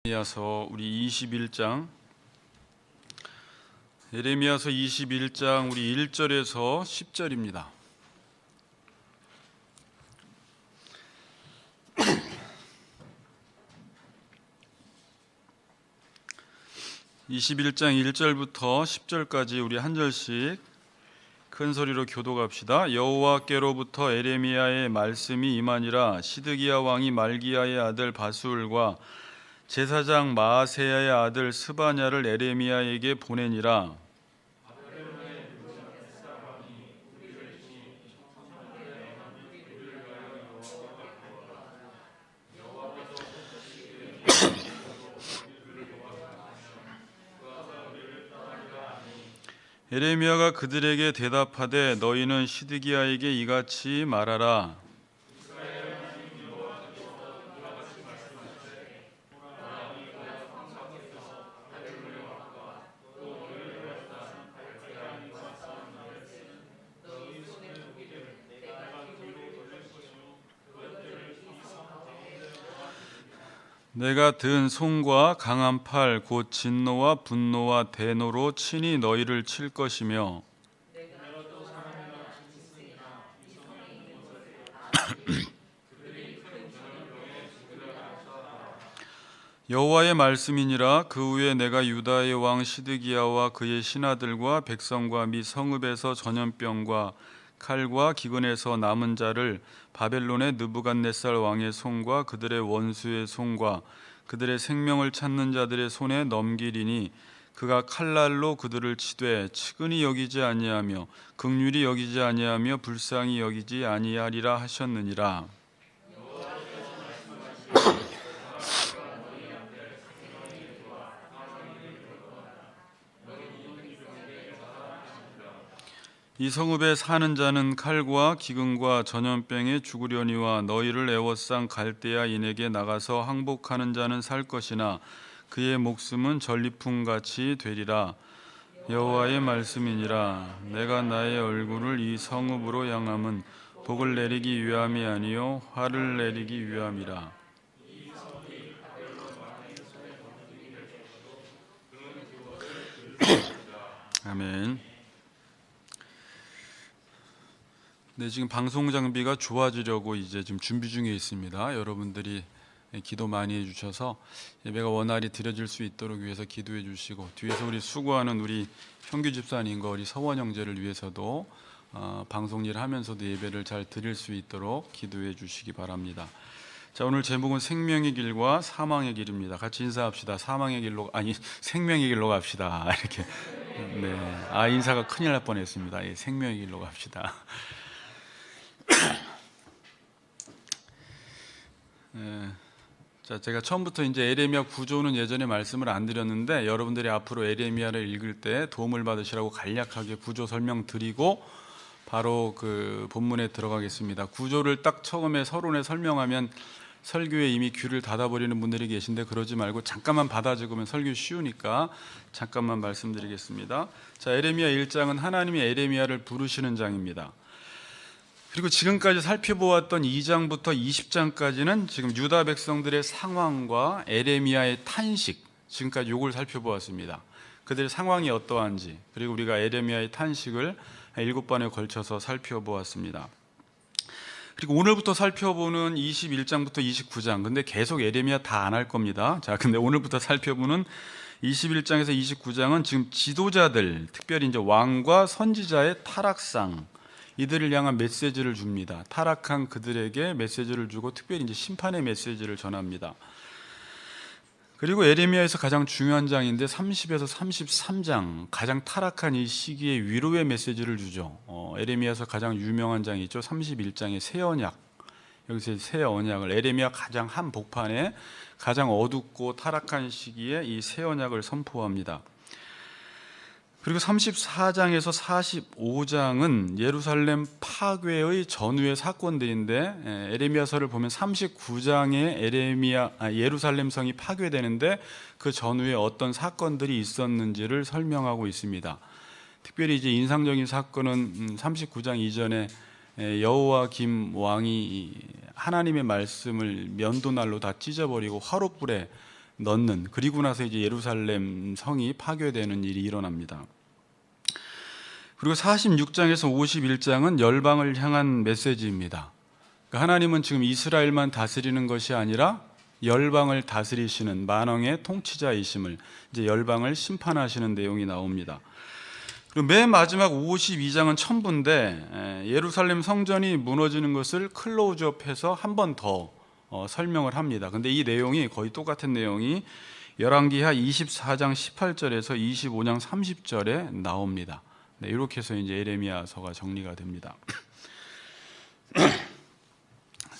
예레미야서 우리 21장 예레미야서 21장 우리 1절에서 10절입니다. (21장) 1절부터 10절까지 우리 한 절씩 큰 소리로 교독합시다. 여호와께로부터 에레미야의 말씀이 임하니라. 시드기야 왕이 말기야의 아들 바술과 제사장 마아세야의 아들 스바냐를 에레미야에게 보내니라. 에레미야가 그들에게 대답하되 너희는 시드기야에게 이같이 말하라. 내가 든 손과 강한 팔 곧 진노와 분노와 대노로 친히 너희를 칠 것이며 여호와의 말씀이니라. 그 후에 내가 유다의 왕 시드기야와 그의 신하들과 백성과 및 성읍에서 전염병과 칼과 기근에서 남은 자를 바벨론의 느부갓네살 왕의 손과 그들의 원수의 손과 그들의 생명을 찾는 자들의 손에 넘기리니 그가 칼날로 그들을 치되 측은히 여기지 아니하며 긍휼히 여기지 아니하며 불쌍히 여기지 아니하리라 하셨느니라. 이 성읍에 사는 자는 칼과 기근과 전염병에 죽으려니와 너희를 애워싼 갈대아인에게 나가서 항복하는 자는 살 것이나 그의 목숨은 전리품같이 되리라. 여호와의 말씀이니라. 내가 나의 얼굴을 이 성읍으로 향함은 복을 내리기 위함이 아니요 화를 내리기 위함이라. 아멘. 네, 지금 방송 장비가 좋아지려고 이제 지금 준비 중에 있습니다. 여러분들이 기도 많이 해주셔서 예배가 원활히 드려질 수 있도록 위해서 기도해 주시고, 뒤에서 우리 수고하는 우리 형규 집사님과 우리 서원 형제를 위해서도 방송 일 하면서도 예배를 잘 드릴 수 있도록 기도해 주시기 바랍니다. 자, 오늘 제목은 생명의 길과 사망의 길입니다. 같이 인사합시다. 생명의 길로 갑시다. 이렇게. 네, 인사가 큰일 날 뻔했습니다. 예, 생명의 길로 갑시다. 자, 제가 처음부터 이제 에레미야 구조는 예전에 말씀을 안 드렸는데 여러분들이 앞으로 에레미야를 읽을 때 도움을 받으시라고 간략하게 구조 설명드리고 바로 그 본문에 들어가겠습니다. 구조를 딱 처음에 서론에 설명하면 설교에 이미 귀를 닫아버리는 분들이 계신데 그러지 말고 잠깐만 받아 적으면 설교 쉬우니까 잠깐만 말씀드리겠습니다. 자, 에레미야 1장은 하나님이 에레미야를 부르시는 장입니다. 그리고 지금까지 살펴보았던 2장부터 20장까지는 지금 유다 백성들의 상황과 에레미야의 탄식, 지금까지 이걸 살펴보았습니다. 그들의 상황이 어떠한지, 그리고 우리가 에레미야의 탄식을 7번에 걸쳐서 살펴보았습니다. 그리고 오늘부터 살펴보는 21장부터 29장, 근데 계속 에레미야 다 안 할 겁니다. 자, 근데 오늘부터 살펴보는 21장에서 29장은 지금 지도자들, 특별히 이제 왕과 선지자의 타락상, 이들을 향한 메시지를 줍니다. 타락한 그들에게 메시지를 주고 특별히 이제 심판의 메시지를 전합니다. 그리고 에레미야에서 가장 중요한 장인데 30에서 33장, 가장 타락한 이 시기에 위로의 메시지를 주죠. 에레미야에서 가장 유명한 장이 있죠. 31장의 새 언약. 여기서 새 언약을, 에레미야 가장 한복판에 가장 어둡고 타락한 시기에 이 새 언약을 선포합니다. 그리고 34장에서 45장은 예루살렘 파괴의 전후의 사건들인데, 에레미야서를 보면 39장에 예루살렘 성이 파괴되는데 그 전후에 어떤 사건들이 있었는지를 설명하고 있습니다. 특별히 이제 인상적인 사건은 39장 이전에 여호와김 왕이 하나님의 말씀을 면도날로 다 찢어버리고 화롯불에 넣는, 그리고 나서 이제 예루살렘 성이 파괴되는 일이 일어납니다. 그리고 46장에서 51장은 열방을 향한 메시지입니다. 그러니까 하나님은 지금 이스라엘만 다스리는 것이 아니라 열방을 다스리시는 만왕의 통치자이심을, 이제 열방을 심판하시는 내용이 나옵니다. 그리고 맨 마지막 52장은 첨부인데 예루살렘 성전이 무너지는 것을 클로즈업해서 한 번 더 설명을 합니다. 근데 이 내용이 거의 똑같은 내용이 열왕기하 24장 18절에서 25장 30절에 나옵니다. 네, 이렇게 해서 이제 예레미야서가 정리가 됩니다.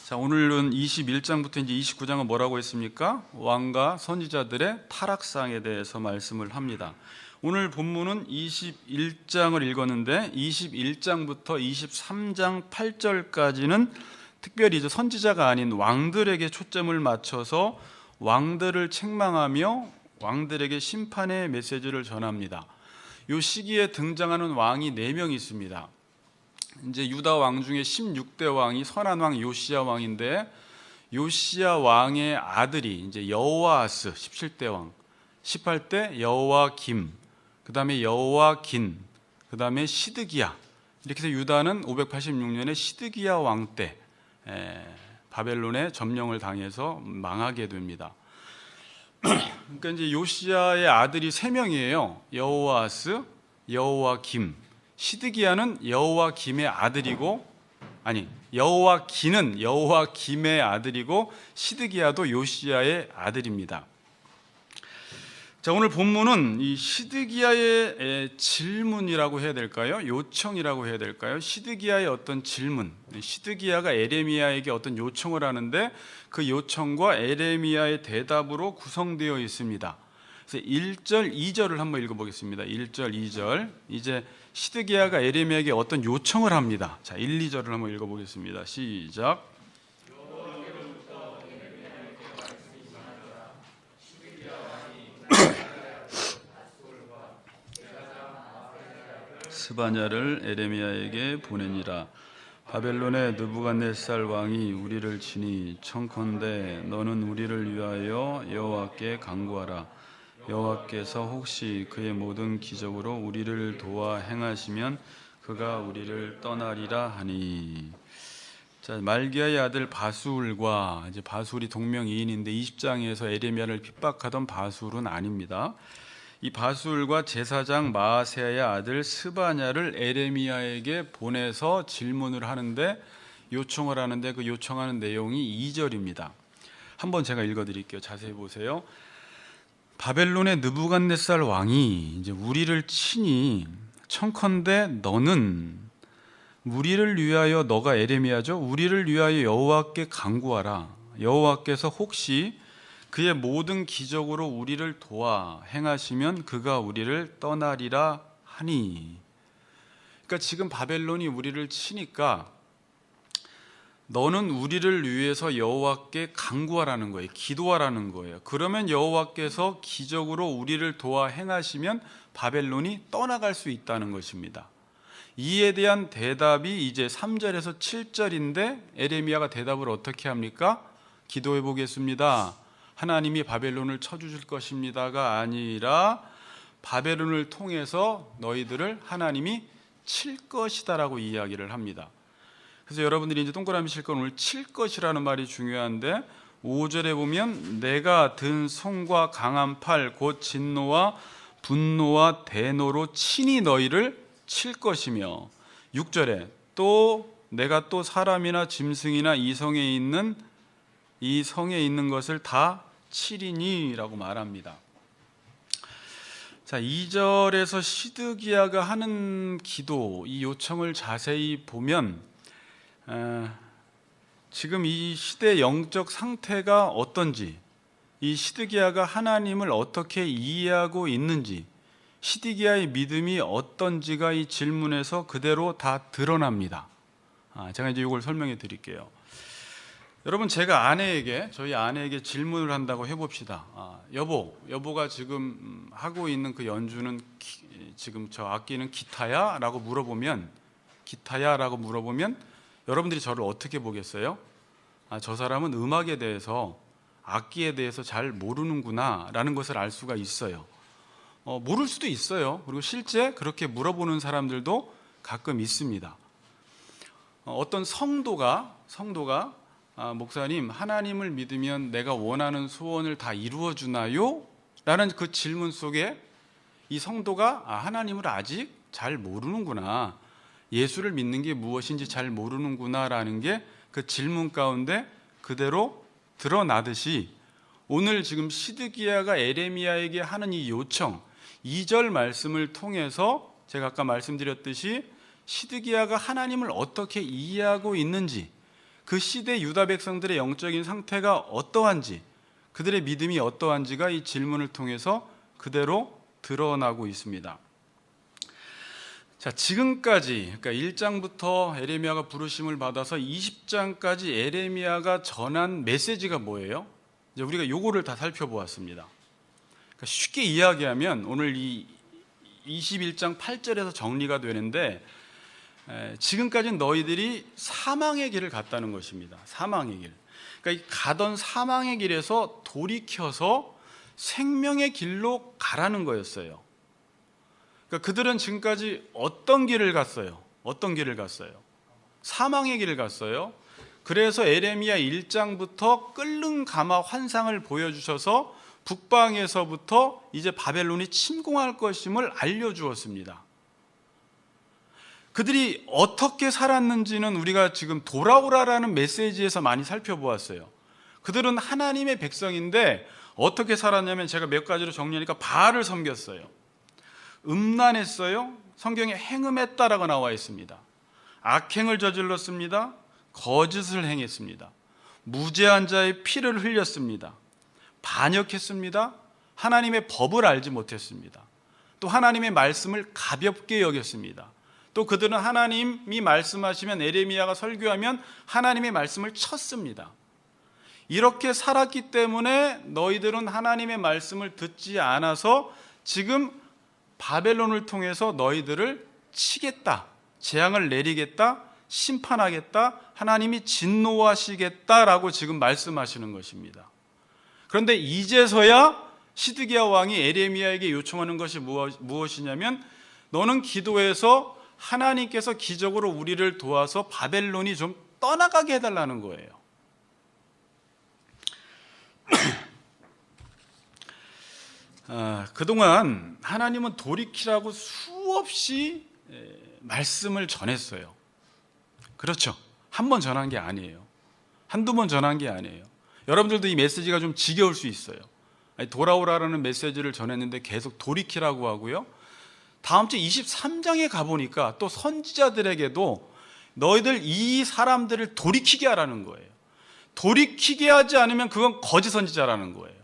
자, 오늘은 21장부터 이제 29장은 뭐라고 했습니까? 왕과 선지자들의 타락상에 대해서 말씀을 합니다. 오늘 본문은 21장을 읽었는데 21장부터 23장 8절까지는 특별히 이제 선지자가 아닌 왕들에게 초점을 맞춰서 왕들을 책망하며 왕들에게 심판의 메시지를 전합니다. 이 시기에 등장하는 왕이 4명이 있습니다. 이제 유다 왕 중에 16대 왕이 선한 왕 요시야 왕인데, 요시야 왕의 아들이 이제 여호아스 17대 왕, 18대 여호와김, 그다음에 여호와긴, 그다음에 시드기야. 이렇게 해서 유다는 586년에 시드기야 왕 때 바벨론에 점령을 당해서 망하게 됩니다. 그러니까 이제 요시야의 아들이 3명이에요. 여호아스, 여호와김, 시드기야는 여호와김의 아들이고, 아니 여호와긴은 여호와김의 아들이고 시드기야도 요시야의 아들입니다. 자, 오늘 본문은 이 시드기야의 질문이라고 해야 될까요? 요청이라고 해야 될까요? 시드기야의 어떤 질문, 시드기야가 에레미야에게 어떤 요청을 하는데 그 요청과 에레미야의 대답으로 구성되어 있습니다. 그래서 1절, 2절을 한번 읽어보겠습니다. 1절, 2절. 이제 시드기야가 에레미야에게 어떤 요청을 합니다. 자, 1, 2절을 한번 읽어보겠습니다. 시작. 스바냐를 에레미야에게 보내니라. 바벨론의 느부갓네살 왕이 우리를 치니 청컨대 너는 우리를 위하여 여호와께 간구하라. 여호와께서 혹시 그의 모든 기적으로 우리를 도와 행하시면 그가 우리를 떠나리라 하니. 자, 말기야의 아들 바술과, 이제 바술이 동명이인인데 20장에서 에레미야를 핍박하던 바술은 아닙니다. 이 바술과 제사장 마아세야의 아들 스바냐를 에레미야에게 보내서 질문을 하는데, 요청을 하는데 그 요청하는 내용이 2절입니다. 한번 제가 읽어드릴게요. 자세히 보세요. 바벨론의 느부갓네살 왕이 이제 우리를 치니 청컨대 너는 우리를 위하여, 너가 에레미야죠, 우리를 위하여 여호와께 간구하라. 여호와께서 혹시 그의 모든 기적으로 우리를 도와 행하시면 그가 우리를 떠나리라 하니. 그러니까 지금 바벨론이 우리를 치니까 너는 우리를 위해서 여호와께 간구하라는 거예요. 기도하라는 거예요. 그러면 여호와께서 기적으로 우리를 도와 행하시면 바벨론이 떠나갈 수 있다는 것입니다. 이에 대한 대답이 이제 3절에서 7절인데 에레미야가 대답을 어떻게 합니까? 기도해 보겠습니다. 하나님이 바벨론을 쳐주실 것입니다가 아니라 바벨론을 통해서 너희들을 하나님이 칠 것이다라고 이야기를 합니다. 그래서 여러분들이 이제 동그라미 칠 건 오늘 칠 것이라는 말이 중요한데 5절에 보면 내가 든 손과 강한 팔 곧 진노와 분노와 대노로 친히 너희를 칠 것이며, 6절에 또 내가 또 사람이나 짐승이나 이 성에 있는 것을 다 치리니라고 말합니다. 자, 2절에서 시드기야가 하는 기도, 이 요청을 자세히 보면 지금 이 시대의 영적 상태가 어떤지, 이 시드기야가 하나님을 어떻게 이해하고 있는지, 시드기야의 믿음이 어떤지가 이 질문에서 그대로 다 드러납니다. 제가 이제 이걸 설명해 드릴게요. 여러분, 제가 저희 아내에게 질문을 한다고 해봅시다. 여보가 지금 하고 있는 그 연주는 지금 저 악기는 기타야? 라고 물어보면 여러분들이 저를 어떻게 보겠어요? 저 사람은 음악에 대해서 악기에 대해서 잘 모르는구나라는 것을 알 수가 있어요. 모를 수도 있어요. 그리고 실제 그렇게 물어보는 사람들도 가끔 있습니다. 어떤 성도가 목사님, 하나님을 믿으면 내가 원하는 소원을 다 이루어 주나요? 라는 그 질문 속에 이 성도가 하나님을 아직 잘 모르는구나, 예수를 믿는 게 무엇인지 잘 모르는구나 라는 게 그 질문 가운데 그대로 드러나듯이, 오늘 지금 시드기야가 에레미야에게 하는 이 요청, 2절 말씀을 통해서 제가 아까 말씀드렸듯이 시드기야가 하나님을 어떻게 이해하고 있는지, 그 시대 유다 백성들의 영적인 상태가 어떠한지, 그들의 믿음이 어떠한지가 이 질문을 통해서 그대로 드러나고 있습니다. 자, 지금까지, 그러니까 1장부터 에레미야가 부르심을 받아서 20장까지 에레미야가 전한 메시지가 뭐예요? 이제 우리가 요거를 다 살펴보았습니다. 그러니까 쉽게 이야기하면 오늘 이 21장 8절에서 정리가 되는데, 지금까지는 너희들이 사망의 길을 갔다는 것입니다. 사망의 길. 그러니까 가던 사망의 길에서 돌이켜서 생명의 길로 가라는 거였어요. 그러니까 그들은 지금까지 어떤 길을 갔어요? 사망의 길을 갔어요. 그래서 에레미야 1장부터 끓는 가마 환상을 보여주셔서 북방에서부터 이제 바벨론이 침공할 것임을 알려주었습니다. 그들이 어떻게 살았는지는 우리가 지금 돌아오라라는 메시지에서 많이 살펴보았어요. 그들은 하나님의 백성인데 어떻게 살았냐면, 제가 몇 가지로 정리하니까 바알을 섬겼어요. 음란했어요. 성경에 행음했다라고 나와 있습니다. 악행을 저질렀습니다. 거짓을 행했습니다. 무죄한 자의 피를 흘렸습니다. 반역했습니다. 하나님의 법을 알지 못했습니다. 또 하나님의 말씀을 가볍게 여겼습니다. 또 그들은 하나님이 말씀하시면, 에레미야가 설교하면 하나님의 말씀을 쳤습니다. 이렇게 살았기 때문에 너희들은 하나님의 말씀을 듣지 않아서 지금 바벨론을 통해서 너희들을 치겠다, 재앙을 내리겠다, 심판하겠다, 하나님이 진노하시겠다라고 지금 말씀하시는 것입니다. 그런데 이제서야 시드기야 왕이 에레미야에게 요청하는 것이 무엇이냐면, 너는 기도해서 하나님께서 기적으로 우리를 도와서 바벨론이 좀 떠나가게 해달라는 거예요. 그동안 하나님은 돌이키라고 수없이 말씀을 전했어요. 그렇죠. 한 번 전한 게 아니에요. 한두 번 전한 게 아니에요. 여러분들도 이 메시지가 좀 지겨울 수 있어요. 돌아오라는 메시지를 전했는데 계속 돌이키라고 하고요. 다음 주 23장에 가보니까 또 선지자들에게도 너희들 이 사람들을 돌이키게 하라는 거예요. 돌이키게 하지 않으면 그건 거짓 선지자라는 거예요.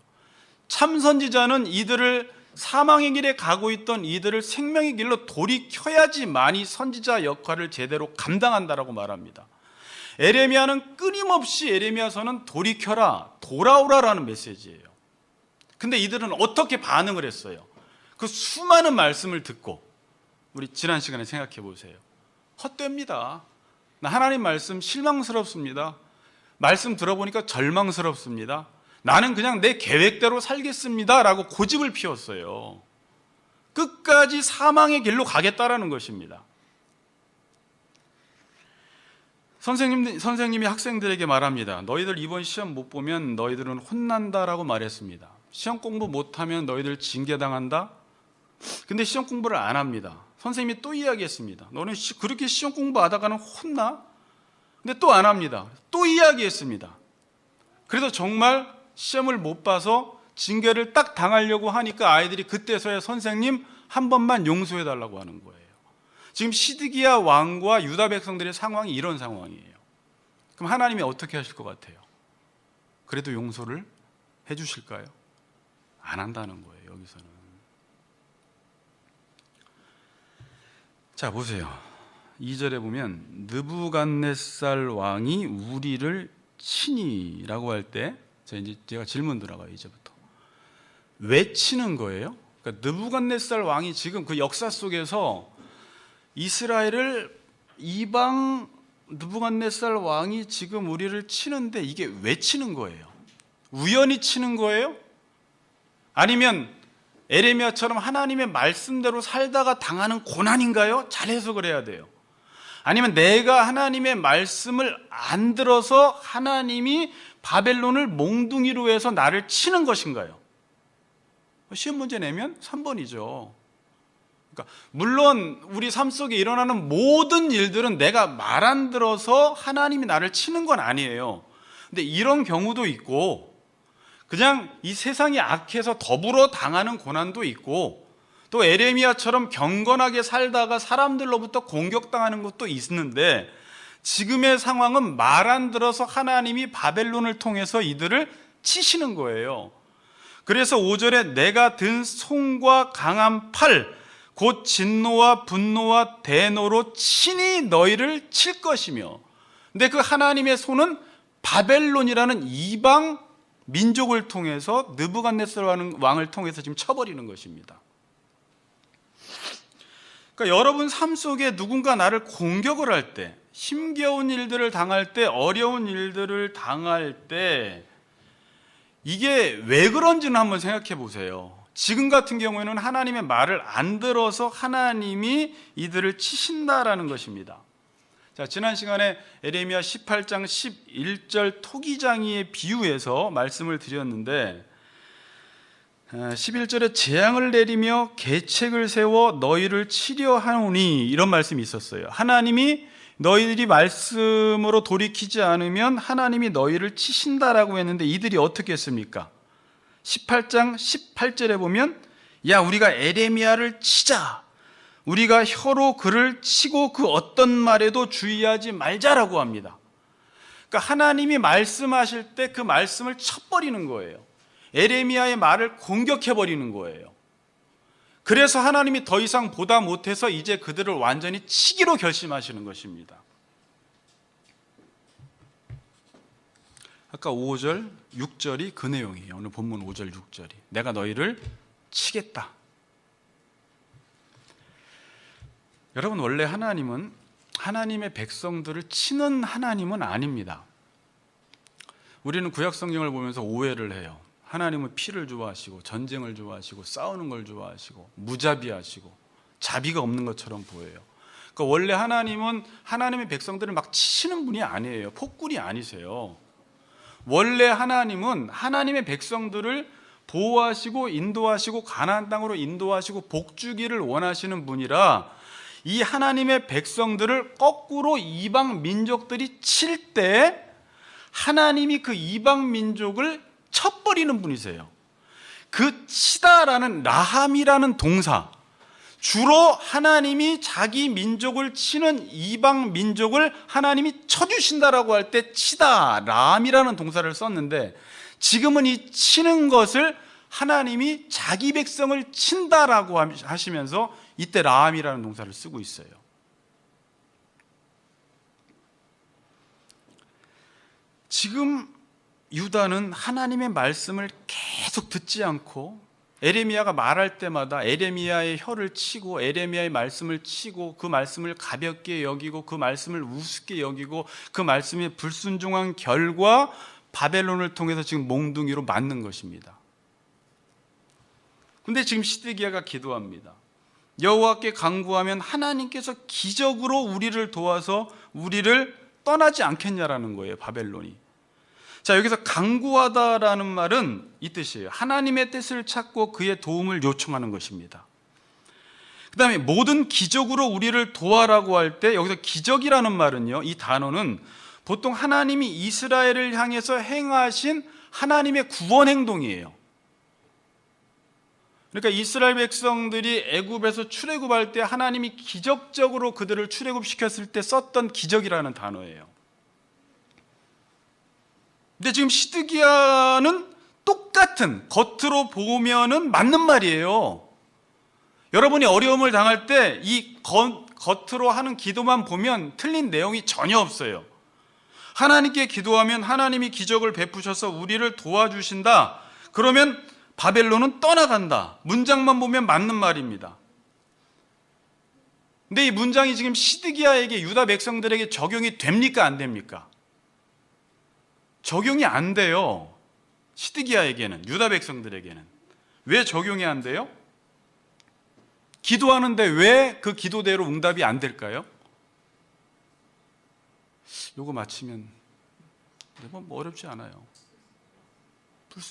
참 선지자는 이들을 사망의 길에 가고 있던 이들을 생명의 길로 돌이켜야지만이 선지자 역할을 제대로 감당한다라고 말합니다. 에레미야는 끊임없이 에레미야서는 돌이켜라, 돌아오라라는 메시지예요. 근데 이들은 어떻게 반응을 했어요? 그 수많은 말씀을 듣고, 우리 지난 시간에 생각해 보세요. 헛됩니다. 나 하나님 말씀 실망스럽습니다. 말씀 들어보니까 절망스럽습니다. 나는 그냥 내 계획대로 살겠습니다 라고 고집을 피웠어요. 끝까지 사망의 길로 가겠다라는 것입니다. 선생님이 학생들에게 말합니다. 너희들 이번 시험 못 보면 너희들은 혼난다라고 말했습니다. 시험 공부 못하면 너희들 징계당한다. 근데 시험 공부를 안 합니다. 선생님이 또 이야기했습니다. 너는 그렇게 시험 공부하다가는 혼나? 근데 또 안 합니다. 또 이야기했습니다. 그래서 정말 시험을 못 봐서 징계를 딱 당하려고 하니까 아이들이 그때서야 선생님 한 번만 용서해 달라고 하는 거예요. 지금 시드기야 왕과 유다 백성들의 상황이 이런 상황이에요. 그럼 하나님이 어떻게 하실 것 같아요? 그래도 용서를 해 주실까요? 안 한다는 거예요, 여기서는. 자, 보세요. 2절에 보면 느부갓네살 왕이 우리를 치니라고 할 때 제가 질문 들어가요. 이제부터 왜 치는 거예요? 그러니까 느부갓네살 왕이 지금 그 역사 속에서 이스라엘을 이방 느부갓네살 왕이 지금 우리를 치는데 이게 왜 치는 거예요? 우연히 치는 거예요? 아니면 에레미야처럼 하나님의 말씀대로 살다가 당하는 고난인가요? 잘 해석을 해야 돼요. 아니면 내가 하나님의 말씀을 안 들어서 하나님이 바벨론을 몽둥이로 해서 나를 치는 것인가요? 시험 문제 내면 3번이죠. 그러니까 물론 우리 삶 속에 일어나는 모든 일들은 내가 말 안 들어서 하나님이 나를 치는 건 아니에요. 근데 이런 경우도 있고, 그냥 이 세상이 악해서 더불어 당하는 고난도 있고, 또 에레미야처럼 경건하게 살다가 사람들로부터 공격당하는 것도 있는데, 지금의 상황은 말 안 들어서 하나님이 바벨론을 통해서 이들을 치시는 거예요. 그래서 5절에 내가 든 손과 강한 팔, 곧 진노와 분노와 대노로 친히 너희를 칠 것이며, 근데 그 하나님의 손은 바벨론이라는 이방 민족을 통해서, 느부갓네살 왕을 통해서 지금 쳐버리는 것입니다. 그러니까 여러분 삶 속에 누군가 나를 공격을 할 때, 힘겨운 일들을 당할 때, 어려운 일들을 당할 때, 이게 왜 그런지는 한번 생각해 보세요. 지금 같은 경우에는 하나님의 말을 안 들어서 하나님이 이들을 치신다라는 것입니다. 자, 지난 시간에 에레미야 18장 11절 토기장이의 비유에서 말씀을 드렸는데, 11절에 재앙을 내리며 계책을 세워 너희를 치려 하노니, 이런 말씀이 있었어요. 하나님이 너희들이 말씀으로 돌이키지 않으면 하나님이 너희를 치신다라고 했는데, 이들이 어떻게 했습니까? 18장 18절에 보면, 야, 우리가 에레미야를 치자, 우리가 혀로 그를 치고 그 어떤 말에도 주의하지 말자라고 합니다. 그러니까 하나님이 말씀하실 때 그 말씀을 쳐버리는 거예요. 에레미야의 말을 공격해버리는 거예요. 그래서 하나님이 더 이상 보다 못해서 이제 그들을 완전히 치기로 결심하시는 것입니다. 아까 5절, 6절이 그 내용이에요. 오늘 본문 5절, 6절이. 내가 너희를 치겠다. 여러분, 원래 하나님은 하나님의 백성들을 치는 하나님은 아닙니다. 우리는 구약 성경을 보면서 오해를 해요. 하나님은 피를 좋아하시고 전쟁을 좋아하시고 싸우는 걸 좋아하시고 무자비하시고 자비가 없는 것처럼 보여요. 그러니까 원래 하나님은 하나님의 백성들을 막 치시는 분이 아니에요. 폭군이 아니세요. 원래 하나님은 하나님의 백성들을 보호하시고 인도하시고 가나안 땅으로 인도하시고 복주기를 원하시는 분이라, 이 하나님의 백성들을 거꾸로 이방 민족들이 칠 때 하나님이 그 이방 민족을 쳐버리는 분이세요. 그 치다라는 라함이라는 동사, 주로 하나님이 자기 민족을 치는 이방 민족을 하나님이 쳐주신다라고 할 때 치다, 라함이라는 동사를 썼는데, 지금은 이 치는 것을 하나님이 자기 백성을 친다라고 하시면서 이때 라함이라는 동사를 쓰고 있어요. 지금 유다는 하나님의 말씀을 계속 듣지 않고, 에레미야가 말할 때마다 에레미야의 혀를 치고 에레미야의 말씀을 치고 그 말씀을 가볍게 여기고 그 말씀을 우습게 여기고 그 말씀에 불순종한 결과 바벨론을 통해서 지금 몽둥이로 맞는 것입니다. 근데 지금 시드기야가 기도합니다. 여호와께 간구하면 하나님께서 기적으로 우리를 도와서 우리를 떠나지 않겠냐라는 거예요, 바벨론이. 자, 여기서 간구하다라는 말은 이 뜻이에요. 하나님의 뜻을 찾고 그의 도움을 요청하는 것입니다. 그 다음에 모든 기적으로 우리를 도와라고 할 때, 여기서 기적이라는 말은요, 이 단어는 보통 하나님이 이스라엘을 향해서 행하신 하나님의 구원 행동이에요. 그러니까 이스라엘 백성들이 애굽에서 출애굽할 때 하나님이 기적적으로 그들을 출애굽시켰을 때 썼던 기적이라는 단어예요. 근데 지금 시드기야는 똑같은, 겉으로 보면은 맞는 말이에요. 여러분이 어려움을 당할 때 이 겉으로 하는 기도만 보면 틀린 내용이 전혀 없어요. 하나님께 기도하면 하나님이 기적을 베푸셔서 우리를 도와주신다. 그러면 바벨론은 떠나간다. 문장만 보면 맞는 말입니다. 근데 이 문장이 지금 시드기야에게, 유다 백성들에게 적용이 됩니까? 안 됩니까? 적용이 안 돼요. 시드기야에게는, 유다 백성들에게는 왜 적용이 안 돼요? 기도하는데 왜 그 기도대로 응답이 안 될까요? 요거 맞히면 뭐 어렵지 않아요.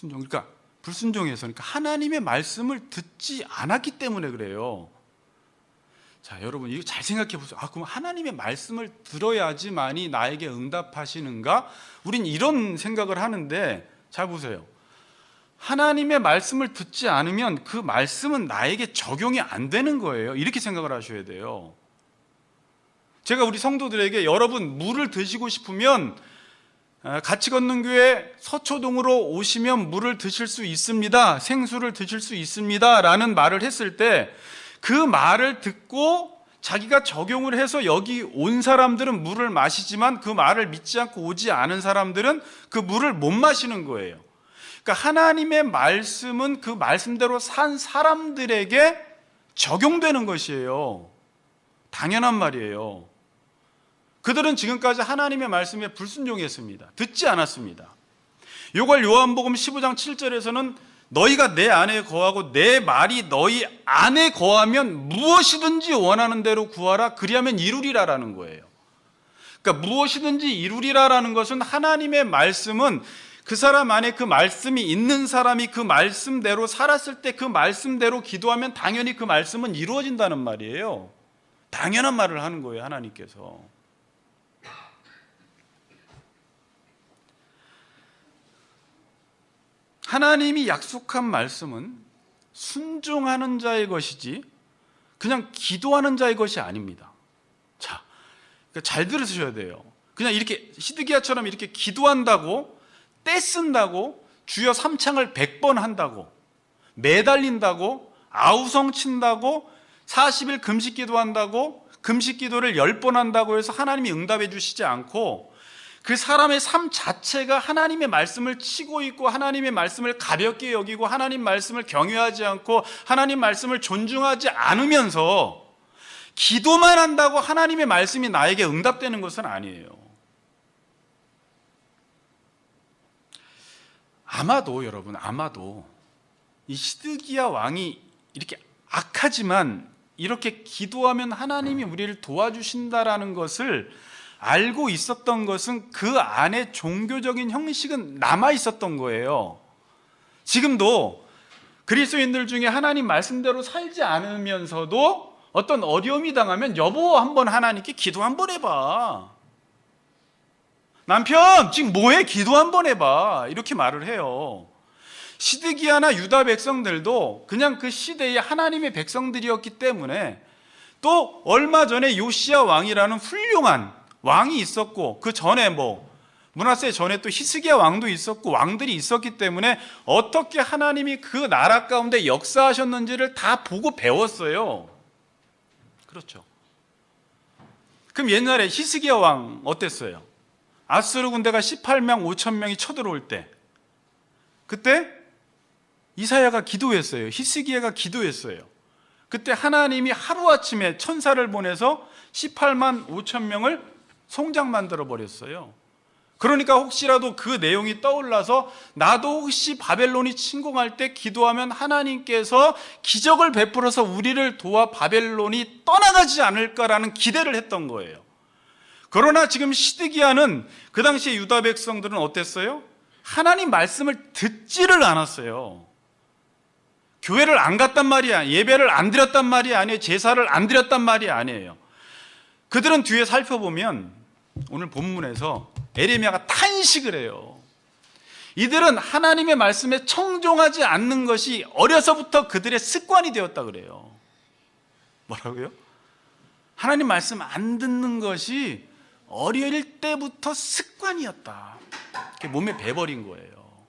그러니까 불순종해서, 그러니까 하나님의 말씀을 듣지 않았기 때문에 그래요. 자, 여러분 이거 잘 생각해 보세요. 그럼 하나님의 말씀을 들어야지만이 나에게 응답하시는가? 우린 이런 생각을 하는데, 잘 보세요. 하나님의 말씀을 듣지 않으면 그 말씀은 나에게 적용이 안 되는 거예요. 이렇게 생각을 하셔야 돼요. 제가 우리 성도들에게, 여러분 물을 드시고 싶으면 같이 걷는 교회 서초동으로 오시면 물을 드실 수 있습니다, 생수를 드실 수 있습니다 라는 말을 했을 때, 그 말을 듣고 자기가 적용을 해서 여기 온 사람들은 물을 마시지만 그 말을 믿지 않고 오지 않은 사람들은 그 물을 못 마시는 거예요. 그러니까 하나님의 말씀은 그 말씀대로 산 사람들에게 적용되는 것이에요. 당연한 말이에요. 그들은 지금까지 하나님의 말씀에 불순종했습니다. 듣지 않았습니다. 이걸 요한복음 15장 7절에서는 너희가 내 안에 거하고 내 말이 너희 안에 거하면 무엇이든지 원하는 대로 구하라, 그리하면 이루리라라는 거예요. 그러니까 무엇이든지 이루리라라는 것은, 하나님의 말씀은 그 사람 안에 그 말씀이 있는 사람이 그 말씀대로 살았을 때 그 말씀대로 기도하면 당연히 그 말씀은 이루어진다는 말이에요. 당연한 말을 하는 거예요, 하나님께서. 하나님이 약속한 말씀은 순종하는 자의 것이지 그냥 기도하는 자의 것이 아닙니다. 자, 그러니까 잘 들으셔야 돼요. 그냥 이렇게 시드기야처럼 이렇게 기도한다고, 떼쓴다고, 주여 삼창을 100번 한다고, 매달린다고, 아우성 친다고, 40일 금식 기도한다고, 금식 기도를 10번 한다고 해서 하나님이 응답해 주시지 않고, 그 사람의 삶 자체가 하나님의 말씀을 치고 있고, 하나님의 말씀을 가볍게 여기고, 하나님 말씀을 경외하지 않고, 하나님 말씀을 존중하지 않으면서 기도만 한다고 하나님의 말씀이 나에게 응답되는 것은 아니에요. 아마도 여러분, 아마도 이 시드기야 왕이 이렇게 악하지만 이렇게 기도하면 하나님이 우리를 도와주신다라는 것을 알고 있었던 것은 그 안에 종교적인 형식은 남아 있었던 거예요. 지금도 그리스도인들 중에 하나님 말씀대로 살지 않으면서도 어떤 어려움이 당하면, 여보 한번 하나님께 기도 한번 해봐, 남편 지금 뭐해, 기도 한번 해봐, 이렇게 말을 해요. 시드기야나 유다 백성들도 그냥 그 시대의 하나님의 백성들이었기 때문에, 또 얼마 전에 요시야 왕이라는 훌륭한 왕이 있었고, 그 전에 므낫세 전에 또 히스기야 왕도 있었고 왕들이 있었기 때문에 어떻게 하나님이 그 나라 가운데 역사하셨는지를 다 보고 배웠어요. 그렇죠. 그럼 옛날에 히스기야 왕 어땠어요? 아수르 군대가 18만 5천 명이 쳐들어올 때, 그때 이사야가 기도했어요. 히스기야가 기도했어요. 그때 하나님이 하루아침에 천사를 보내서 18만 5천 명을 송장 만들어 버렸어요. 그러니까 혹시라도 그 내용이 떠올라서, 나도 혹시 바벨론이 침공할 때 기도하면 하나님께서 기적을 베풀어서 우리를 도와 바벨론이 떠나가지 않을까라는 기대를 했던 거예요. 그러나 지금 시드기야는, 그 당시에 유다 백성들은 어땠어요? 하나님 말씀을 듣지를 않았어요. 교회를 안 갔단 말이야, 예배를 안 드렸단 말이 아니에요, 제사를 안 드렸단 말이 아니에요. 그들은 뒤에 살펴보면 오늘 본문에서 에레미야가 탄식을 해요. 이들은 하나님의 말씀에 청종하지 않는 것이 어려서부터 그들의 습관이 되었다 그래요. 뭐라고요? 하나님 말씀 안 듣는 것이 어릴 때부터 습관이었다. 그게 몸에 배버린 거예요.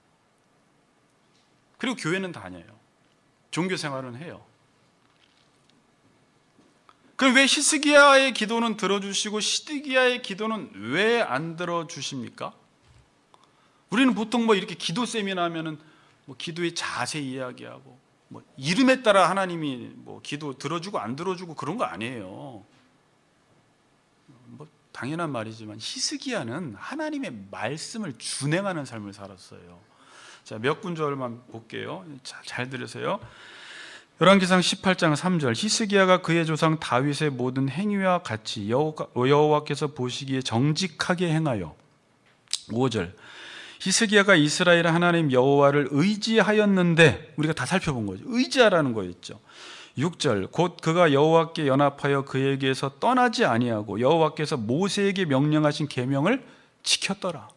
그리고 교회는 다녀요. 종교 생활은 해요. 그럼 왜 히스기야의 기도는 들어주시고 시드기야의 기도는 왜 안 들어주십니까? 우리는 보통 이렇게 기도 세미나 하면은 기도의 자세 이야기하고 이름에 따라 하나님이 기도 들어주고 안 들어주고 그런 거 아니에요. 당연한 말이지만 히스기야는 하나님의 말씀을 준행하는 삶을 살았어요. 자, 몇 군절만 볼게요. 잘 들으세요. 열왕기상 18장 3절. 히스기야가 그의 조상 다윗의 모든 행위와 같이 여호와께서 보시기에 정직하게 행하여. 5절. 히스기야가 이스라엘 하나님 여호와를 의지하였는데, 우리가 다 살펴본 거죠. 의지하라는 거였죠. 6절. 곧 그가 여호와께 연합하여 그에게서 떠나지 아니하고 여호와께서 모세에게 명령하신 계명을 지켰더라.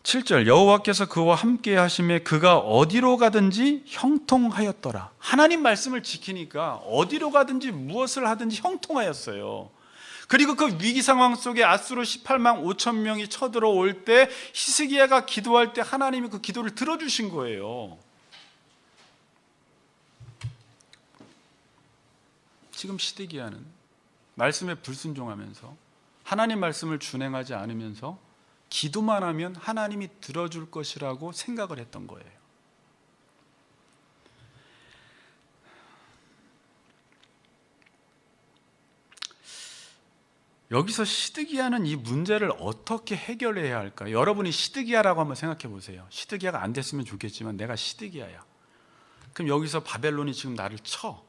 7절. 여호와께서 그와 함께 하심에 그가 어디로 가든지 형통하였더라. 하나님 말씀을 지키니까 어디로 가든지 무엇을 하든지 형통하였어요. 그리고 그 위기 상황 속에 아수르 18만 5천 명이 쳐들어올 때 히스기야가 기도할 때 하나님이 그 기도를 들어주신 거예요. 지금 시드기야는 말씀에 불순종하면서 하나님 말씀을 준행하지 않으면서 기도만 하면 하나님이 들어줄 것이라고 생각을 했던 거예요. 여기서 시드기야는 이 문제를 어떻게 해결해야 할까? 여러분이 시드기야라고 한번 생각해 보세요. 시드기야가 안 됐으면 좋겠지만 내가 시드기야야. 그럼 여기서 바벨론이 지금 나를 쳐.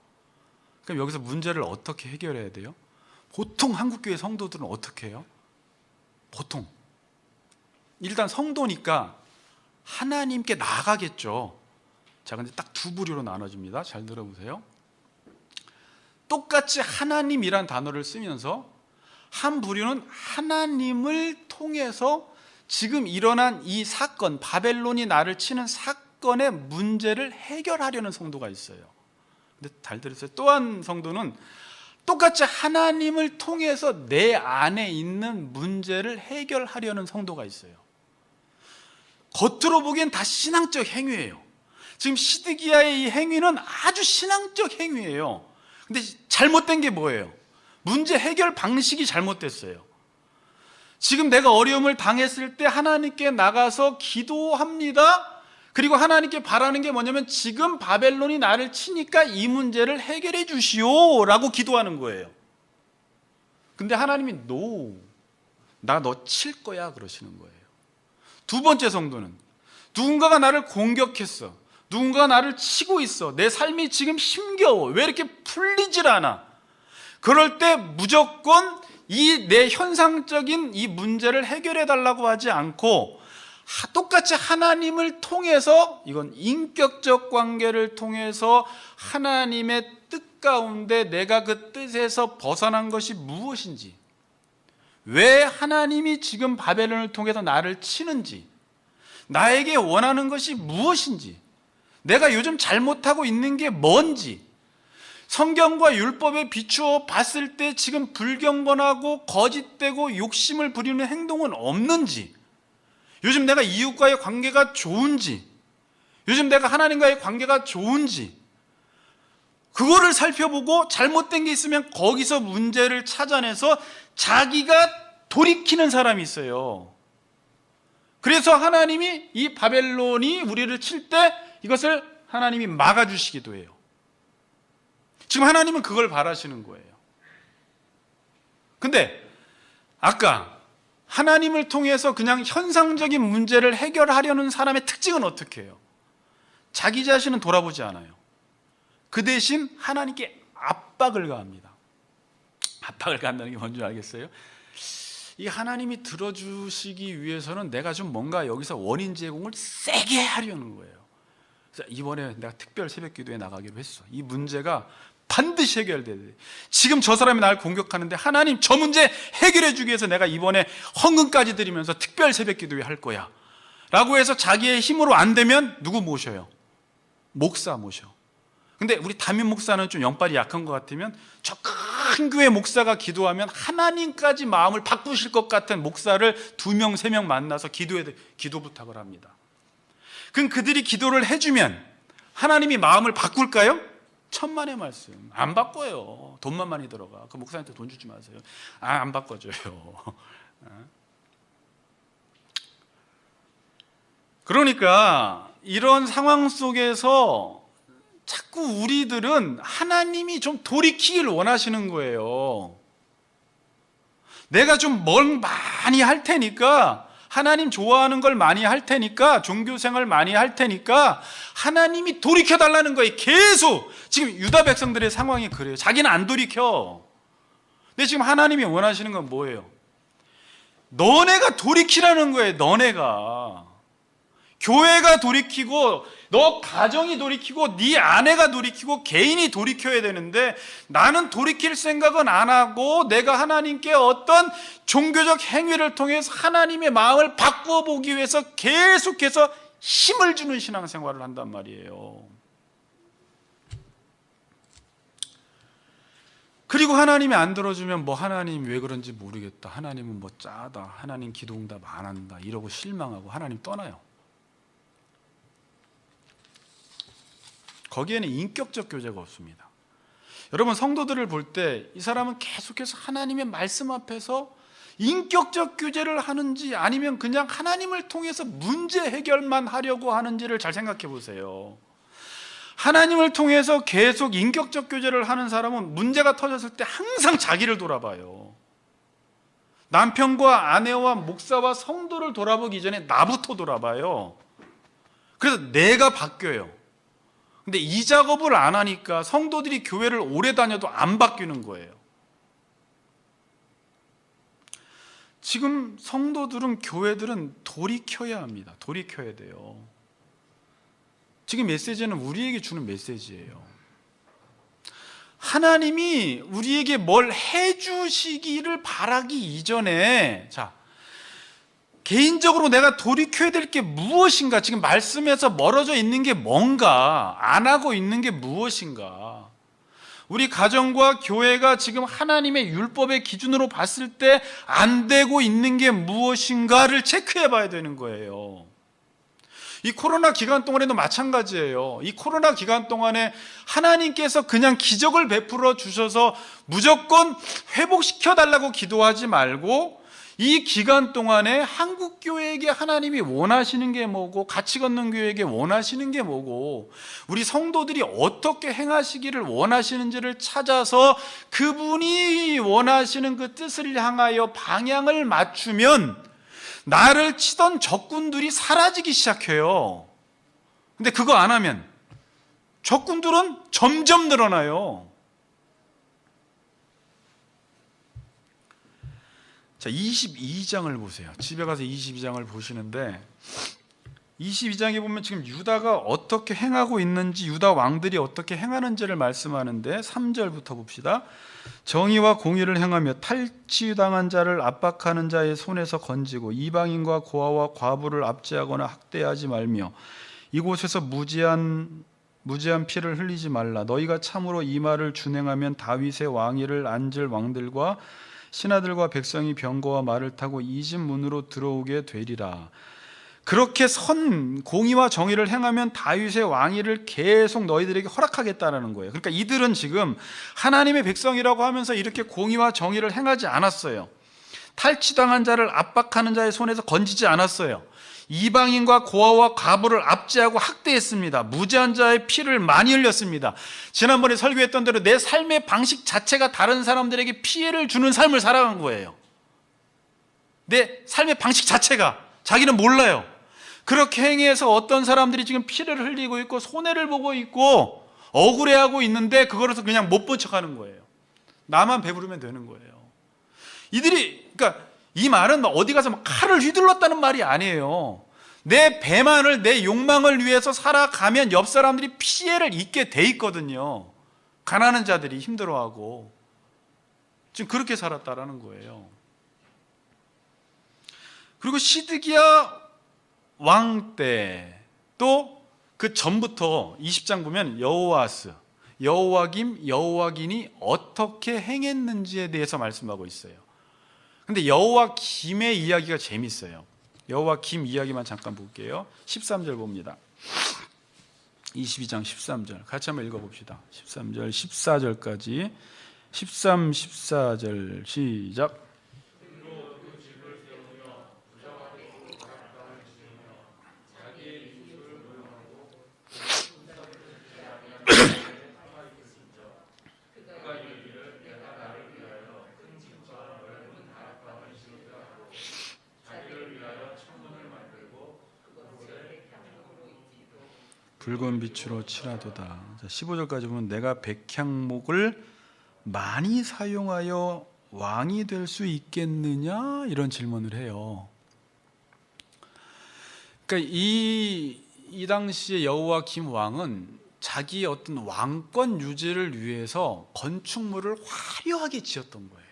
그럼 여기서 문제를 어떻게 해결해야 돼요? 보통 한국교회 성도들은 어떻게 해요? 보통 일단 성도니까 하나님께 나아가겠죠. 자, 근데 딱 두 부류로 나눠집니다. 잘 들어보세요. 똑같이 하나님이란 단어를 쓰면서 한 부류는 하나님을 통해서 지금 일어난 이 사건, 바벨론이 나를 치는 사건의 문제를 해결하려는 성도가 있어요. 근데 잘 들으세요. 또 한 성도는 똑같이 하나님을 통해서 내 안에 있는 문제를 해결하려는 성도가 있어요. 겉으로 보기엔 다 신앙적 행위예요. 지금 시드기야의 이 행위는 아주 신앙적 행위예요. 근데 잘못된 게 뭐예요? 문제 해결 방식이 잘못됐어요. 지금 내가 어려움을 당했을 때 하나님께 나가서 기도합니다. 그리고 하나님께 바라는 게 뭐냐면 지금 바벨론이 나를 치니까 이 문제를 해결해 주시오 라고 기도하는 거예요. 근데 하나님이 no, 나 너 칠 거야 그러시는 거예요. 두 번째 성도는 누군가가 나를 공격했어. 누군가가 나를 치고 있어. 내 삶이 지금 힘겨워. 왜 이렇게 풀리질 않아? 그럴 때 무조건 이 내 현상적인 이 문제를 해결해 달라고 하지 않고 똑같이 하나님을 통해서, 이건 인격적 관계를 통해서 하나님의 뜻 가운데 내가 그 뜻에서 벗어난 것이 무엇인지, 왜 하나님이 지금 바벨론을 통해서 나를 치는지, 나에게 원하는 것이 무엇인지, 내가 요즘 잘못하고 있는 게 뭔지, 성경과 율법에 비추어 봤을 때 지금 불경건하고 거짓되고 욕심을 부리는 행동은 없는지, 요즘 내가 이웃과의 관계가 좋은지, 요즘 내가 하나님과의 관계가 좋은지, 그거를 살펴보고 잘못된 게 있으면 거기서 문제를 찾아내서 자기가 돌이키는 사람이 있어요. 그래서 하나님이 이 바벨론이 우리를 칠 때 이것을 하나님이 막아주시기도 해요. 지금 하나님은 그걸 바라시는 거예요. 근데 아까 하나님을 통해서 그냥 현상적인 문제를 해결하려는 사람의 특징은 어떻게 해요? 자기 자신은 돌아보지 않아요. 그 대신 하나님께 압박을 가합니다. 압박을 가한다는 게 뭔지 알겠어요? 이 하나님이 들어주시기 위해서는 내가 좀 뭔가 여기서 원인 제공을 세게 하려는 거예요. 그래서 이번에 내가 특별 새벽 기도에 나가기로 했어. 이 문제가 반드시 해결돼야 돼. 지금 저 사람이 나를 공격하는데 하나님 저 문제 해결해 주기 위해서 내가 이번에 헌금까지 드리면서 특별 새벽 기도회 할 거야 라고 해서 자기의 힘으로 안 되면 누구 모셔요? 목사 모셔. 근데 우리 담임 목사는 좀 영빨이 약한 것 같으면 저 큰 교회 목사가 기도하면 하나님까지 마음을 바꾸실 것 같은 목사를 2명, 3명 만나서 기도 부탁을 합니다. 그럼 그들이 기도를 해주면 하나님이 마음을 바꿀까요? 천만의 말씀. 안 바꿔요. 돈만 많이 들어가. 그 목사한테 돈 주지 마세요. 안 바꿔줘요. 그러니까 이런 상황 속에서 자꾸 우리들은 하나님이 좀 돌이키길 원하시는 거예요. 내가 좀 뭘 많이 할 테니까 하나님 좋아하는 걸 많이 할 테니까, 종교생활 많이 할 테니까 하나님이 돌이켜달라는 거예요. 계속. 지금 유다 백성들의 상황이 그래요. 자기는 안 돌이켜. 근데 지금 하나님이 원하시는 건 뭐예요? 너네가 돌이키라는 거예요. 너네가. 교회가 돌이키고, 너 가정이 돌이키고, 네 아내가 돌이키고, 개인이 돌이켜야 되는데, 나는 돌이킬 생각은 안 하고 내가 하나님께 어떤 종교적 행위를 통해서 하나님의 마음을 바꾸어 보기 위해서 계속해서 힘을 주는 신앙생활을 한단 말이에요. 그리고 하나님이 안 들어주면 뭐 하나님 왜 그런지 모르겠다, 하나님은 뭐 짜다, 하나님 기도응답 안 한다 이러고 실망하고 하나님 떠나요. 거기에는 인격적 교제가 없습니다. 여러분, 성도들을 볼 때 이 사람은 계속해서 하나님의 말씀 앞에서 인격적 교제를 하는지, 아니면 그냥 하나님을 통해서 문제 해결만 하려고 하는지를 잘 생각해 보세요. 하나님을 통해서 계속 인격적 교제를 하는 사람은 문제가 터졌을 때 항상 자기를 돌아봐요. 남편과 아내와 목사와 성도를 돌아보기 전에 나부터 돌아봐요. 그래서 내가 바뀌어요. 근데 이 작업을 안 하니까 성도들이 교회를 오래 다녀도 안 바뀌는 거예요. 지금 성도들은, 교회들은 돌이켜야 합니다. 돌이켜야 돼요. 지금 메시지는 우리에게 주는 메시지예요. 하나님이 우리에게 뭘 해주시기를 바라기 이전에, 자, 개인적으로 내가 돌이켜야 될 게 무엇인가, 지금 말씀에서 멀어져 있는 게 뭔가, 안 하고 있는 게 무엇인가, 우리 가정과 교회가 지금 하나님의 율법의 기준으로 봤을 때 안 되고 있는 게 무엇인가를 체크해 봐야 되는 거예요. 이 코로나 기간 동안에도 마찬가지예요. 이 코로나 기간 동안에 하나님께서 그냥 기적을 베풀어 주셔서 무조건 회복시켜 달라고 기도하지 말고, 이 기간 동안에 한국 교회에게 하나님이 원하시는 게 뭐고, 같이 걷는 교회에게 원하시는 게 뭐고, 우리 성도들이 어떻게 행하시기를 원하시는지를 찾아서 그분이 원하시는 그 뜻을 향하여 방향을 맞추면 나를 치던 적군들이 사라지기 시작해요. 근데 그거 안 하면 적군들은 점점 늘어나요. 자, 22장을 보세요. 집에 가서 22장을 보시는데, 22장에 보면 지금 유다가 어떻게 행하고 있는지, 유다 왕들이 어떻게 행하는지를 말씀하는데, 3절부터 봅시다. 정의와 공의를 행하며 탈취당한 자를 압박하는 자의 손에서 건지고, 이방인과 고아와 과부를 압제하거나 학대하지 말며, 이곳에서 무지한 피를 흘리지 말라. 너희가 참으로 이 말을 준행하면 다윗의 왕위를 앉을 왕들과 신하들과 백성이 병거와 말을 타고 이 집 문으로 들어오게 되리라. 그렇게 공의와 정의를 행하면 다윗의 왕위를 계속 너희들에게 허락하겠다라는 거예요. 그러니까 이들은 지금 하나님의 백성이라고 하면서 이렇게 공의와 정의를 행하지 않았어요. 탈취당한 자를 압박하는 자의 손에서 건지지 않았어요. 이방인과 고아와 과부를 압제하고 학대했습니다. 무지한 자의 피를 많이 흘렸습니다. 지난번에 설교했던 대로 내 삶의 방식 자체가 다른 사람들에게 피해를 주는 삶을 살아간 거예요. 내 삶의 방식 자체가, 자기는 몰라요. 그렇게 행해서 어떤 사람들이 지금 피를 흘리고 있고 손해를 보고 있고 억울해하고 있는데 그거를 그냥 못 본 척하는 거예요. 나만 배부르면 되는 거예요. 이들이, 그러니까 이 말은 어디 가서 막 칼을 휘둘렀다는 말이 아니에요. 내 배만을, 내 욕망을 위해서 살아가면 옆 사람들이 피해를 입게 돼 있거든요. 가난한 자들이 힘들어하고 지금 그렇게 살았다라는 거예요. 그리고 시드기야 왕 때, 또 그 전부터 20장 보면 여호아스, 여호와김, 여호와긴이 어떻게 행했는지에 대해서 말씀하고 있어요. 근데 여호와김의 이야기가 재밌어요. 여호와김 이야기만 잠깐 볼게요. 13절 봅니다. 22장 13절 같이 한번 읽어봅시다. 13절 14절까지 13, 14절 시작. 붉은 빛으로 칠하도다. 자, 15절까지 보면 내가 백향목을 많이 사용하여 왕이 될 수 있겠느냐 이런 질문을 해요. 그러니까 이 당시에 여호와김 왕은 자기의 어떤 왕권 유지를 위해서 건축물을 화려하게 지었던 거예요.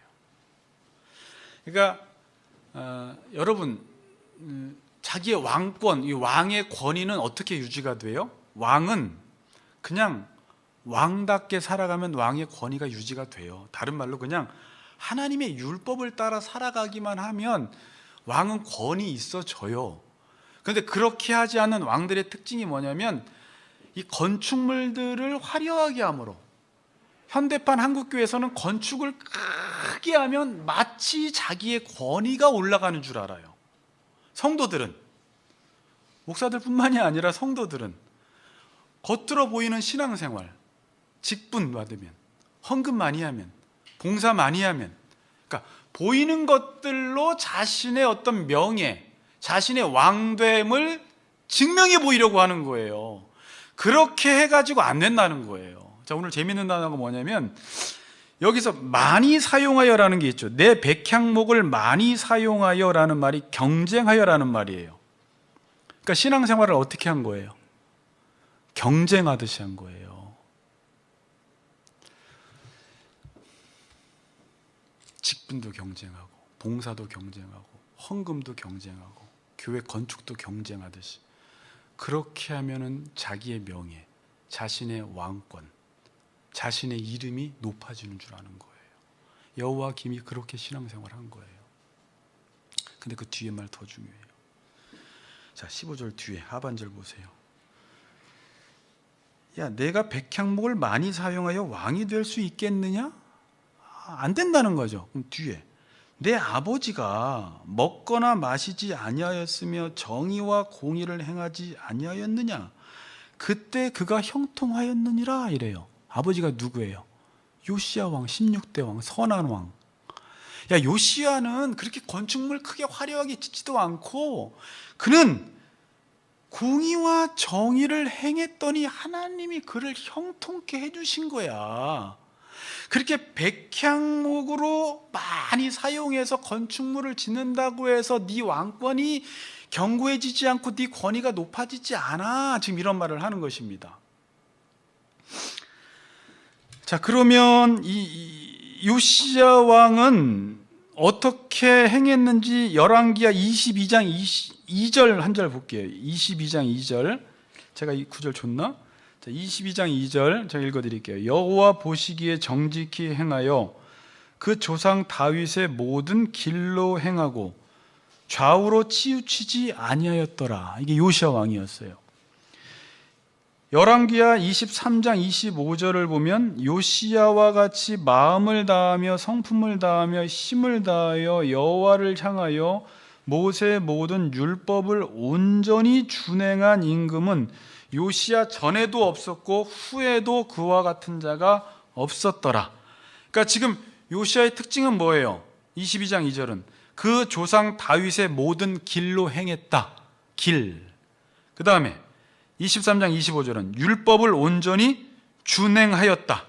그러니까 여러분 자기의 왕권, 이 왕의 권위는 어떻게 유지가 돼요? 왕은 그냥 왕답게 살아가면 왕의 권위가 유지가 돼요. 다른 말로 그냥 하나님의 율법을 따라 살아가기만 하면 왕은 권위 있어져요. 그런데 그렇게 하지 않는 왕들의 특징이 뭐냐면 이 건축물들을 화려하게 함으로, 현대판 한국교회에서는 건축을 크게 하면 마치 자기의 권위가 올라가는 줄 알아요. 성도들은, 목사들뿐만이 아니라 성도들은 겉으로 보이는 신앙생활, 직분 받으면, 헌금 많이 하면, 봉사 많이 하면, 그러니까 보이는 것들로 자신의 어떤 명예, 자신의 왕됨을 증명해 보이려고 하는 거예요. 그렇게 해가지고 안 된다는 거예요. 자, 오늘 재밌는 단어가 뭐냐면 여기서 많이 사용하여라는 게 있죠. 내 백향목을 많이 사용하여라는 말이 경쟁하여라는 말이에요. 그러니까 신앙생활을 어떻게 한 거예요? 경쟁하듯이 한 거예요. 직분도 경쟁하고, 봉사도 경쟁하고, 헌금도 경쟁하고, 교회 건축도 경쟁하듯이. 그렇게 하면은 자기의 명예, 자신의 왕권, 자신의 이름이 높아지는 줄 아는 거예요. 여호와김이 그렇게 신앙생활한 거예요. 근데 그 뒤에 말 더 중요해요. 자, 15절 뒤에 하반절 보세요. 야, 내가 백향목을 많이 사용하여 왕이 될 수 있겠느냐? 안 된다는 거죠. 그럼 뒤에 내 아버지가 먹거나 마시지 아니하였으며 정의와 공의를 행하지 아니하였느냐? 그때 그가 형통하였느니라 이래요. 아버지가 누구예요? 요시야 왕, 16대 왕, 선한 왕. 야, 요시야는 그렇게 건축물 크게 화려하게 짓지도 않고 그는 공의와 정의를 행했더니 하나님이 그를 형통케 해주신 거야. 그렇게 백향목으로 많이 사용해서 건축물을 짓는다고 해서 네 왕권이 견고해지지 않고 네 권위가 높아지지 않아. 지금 이런 말을 하는 것입니다. 자, 그러면 이 요시야 왕은 어떻게 행했는지 열왕기하 22장 2절 한 절 볼게요. 22장 2절. 제가 이 구절 줬나? 자, 22장 2절 제가 읽어드릴게요. 여호와 보시기에 정직히 행하여 그 조상 다윗의 모든 길로 행하고 좌우로 치우치지 아니하였더라. 이게 요시야 왕이었어요. 열왕기하 23장 25절을 보면 요시야와 같이 마음을 다하며 성품을 다하며 힘을 다하여 여호와를 향하여 모세의 모든 율법을 온전히 준행한 임금은 요시야 전에도 없었고 후에도 그와 같은 자가 없었더라. 그러니까 지금 요시야의 특징은 뭐예요? 22장 2절은 그 조상 다윗의 모든 길로 행했다. 길. 그 다음에 23장 25절은 율법을 온전히 준행하였다.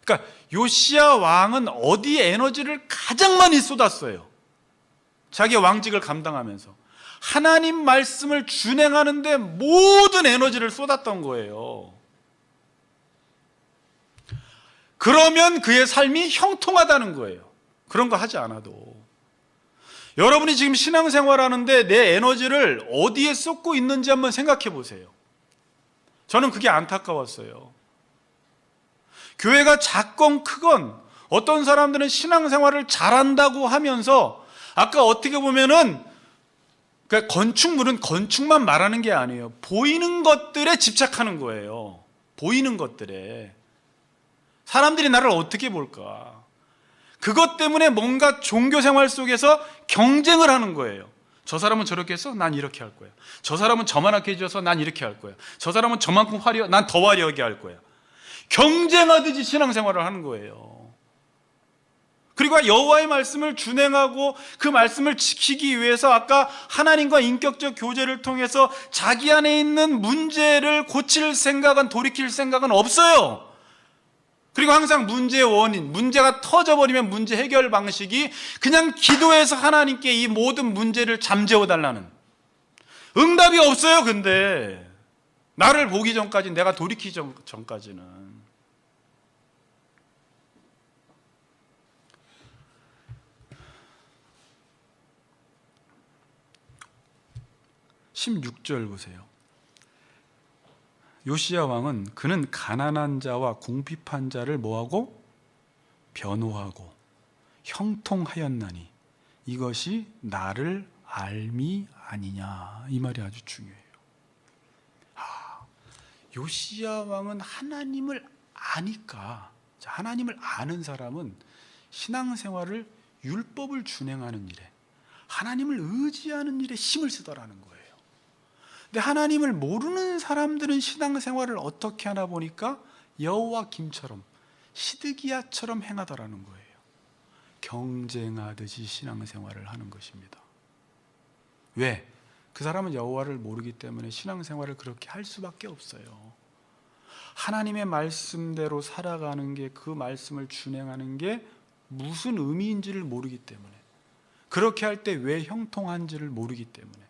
그러니까 요시야 왕은 어디에 에너지를 가장 많이 쏟았어요? 자기의 왕직을 감당하면서 하나님 말씀을 준행하는데 모든 에너지를 쏟았던 거예요. 그러면 그의 삶이 형통하다는 거예요. 그런 거 하지 않아도. 여러분이 지금 신앙생활하는데 내 에너지를 어디에 쏟고 있는지 한번 생각해 보세요. 저는 그게 안타까웠어요. 교회가 작건 크건 어떤 사람들은 신앙생활을 잘한다고 하면서 아까 어떻게 보면은 그러니까 건축물은 건축만 말하는 게 아니에요. 보이는 것들에 집착하는 거예요. 보이는 것들에. 사람들이 나를 어떻게 볼까? 그것 때문에 뭔가 종교생활 속에서 경쟁을 하는 거예요. 저 사람은 저렇게 해서 난 이렇게 할 거야. 저 사람은 저만하게 해줘서 난 이렇게 할 거야. 저 사람은 저만큼 난 더 화려하게 할 거야. 경쟁하듯이 신앙생활을 하는 거예요. 그리고 여호와의 말씀을 준행하고 그 말씀을 지키기 위해서 아까 하나님과 인격적 교제를 통해서 자기 안에 있는 문제를 고칠 생각은, 돌이킬 생각은 없어요. 그리고 항상 문제의 원인, 문제가 터져버리면 문제 해결 방식이 그냥 기도해서 하나님께 이 모든 문제를 잠재워 달라는, 응답이 없어요. 근데 나를 보기 전까지, 내가 돌이키기 전까지는. 16절 보세요. 요시야 왕은 그는 가난한 자와 궁핍한 자를 뭐하고? 변호하고 형통하였나니 이것이 나를 알미 아니냐. 이 말이 아주 중요해요. 요시야 왕은 하나님을 아니까, 하나님을 아는 사람은 신앙생활을, 율법을 준행하는 일에, 하나님을 의지하는 일에 힘을 쓰더라는 거예요. 근데 하나님을 모르는 사람들은 신앙생활을 어떻게 하나 보니까 여호와 김처럼, 시드기야처럼 행하더라는 거예요. 경쟁하듯이 신앙생활을 하는 것입니다. 왜? 그 사람은 여호와를 모르기 때문에 신앙생활을 그렇게 할 수밖에 없어요. 하나님의 말씀대로 살아가는 게, 그 말씀을 준행하는 게 무슨 의미인지를 모르기 때문에, 그렇게 할 때 왜 형통한지를 모르기 때문에.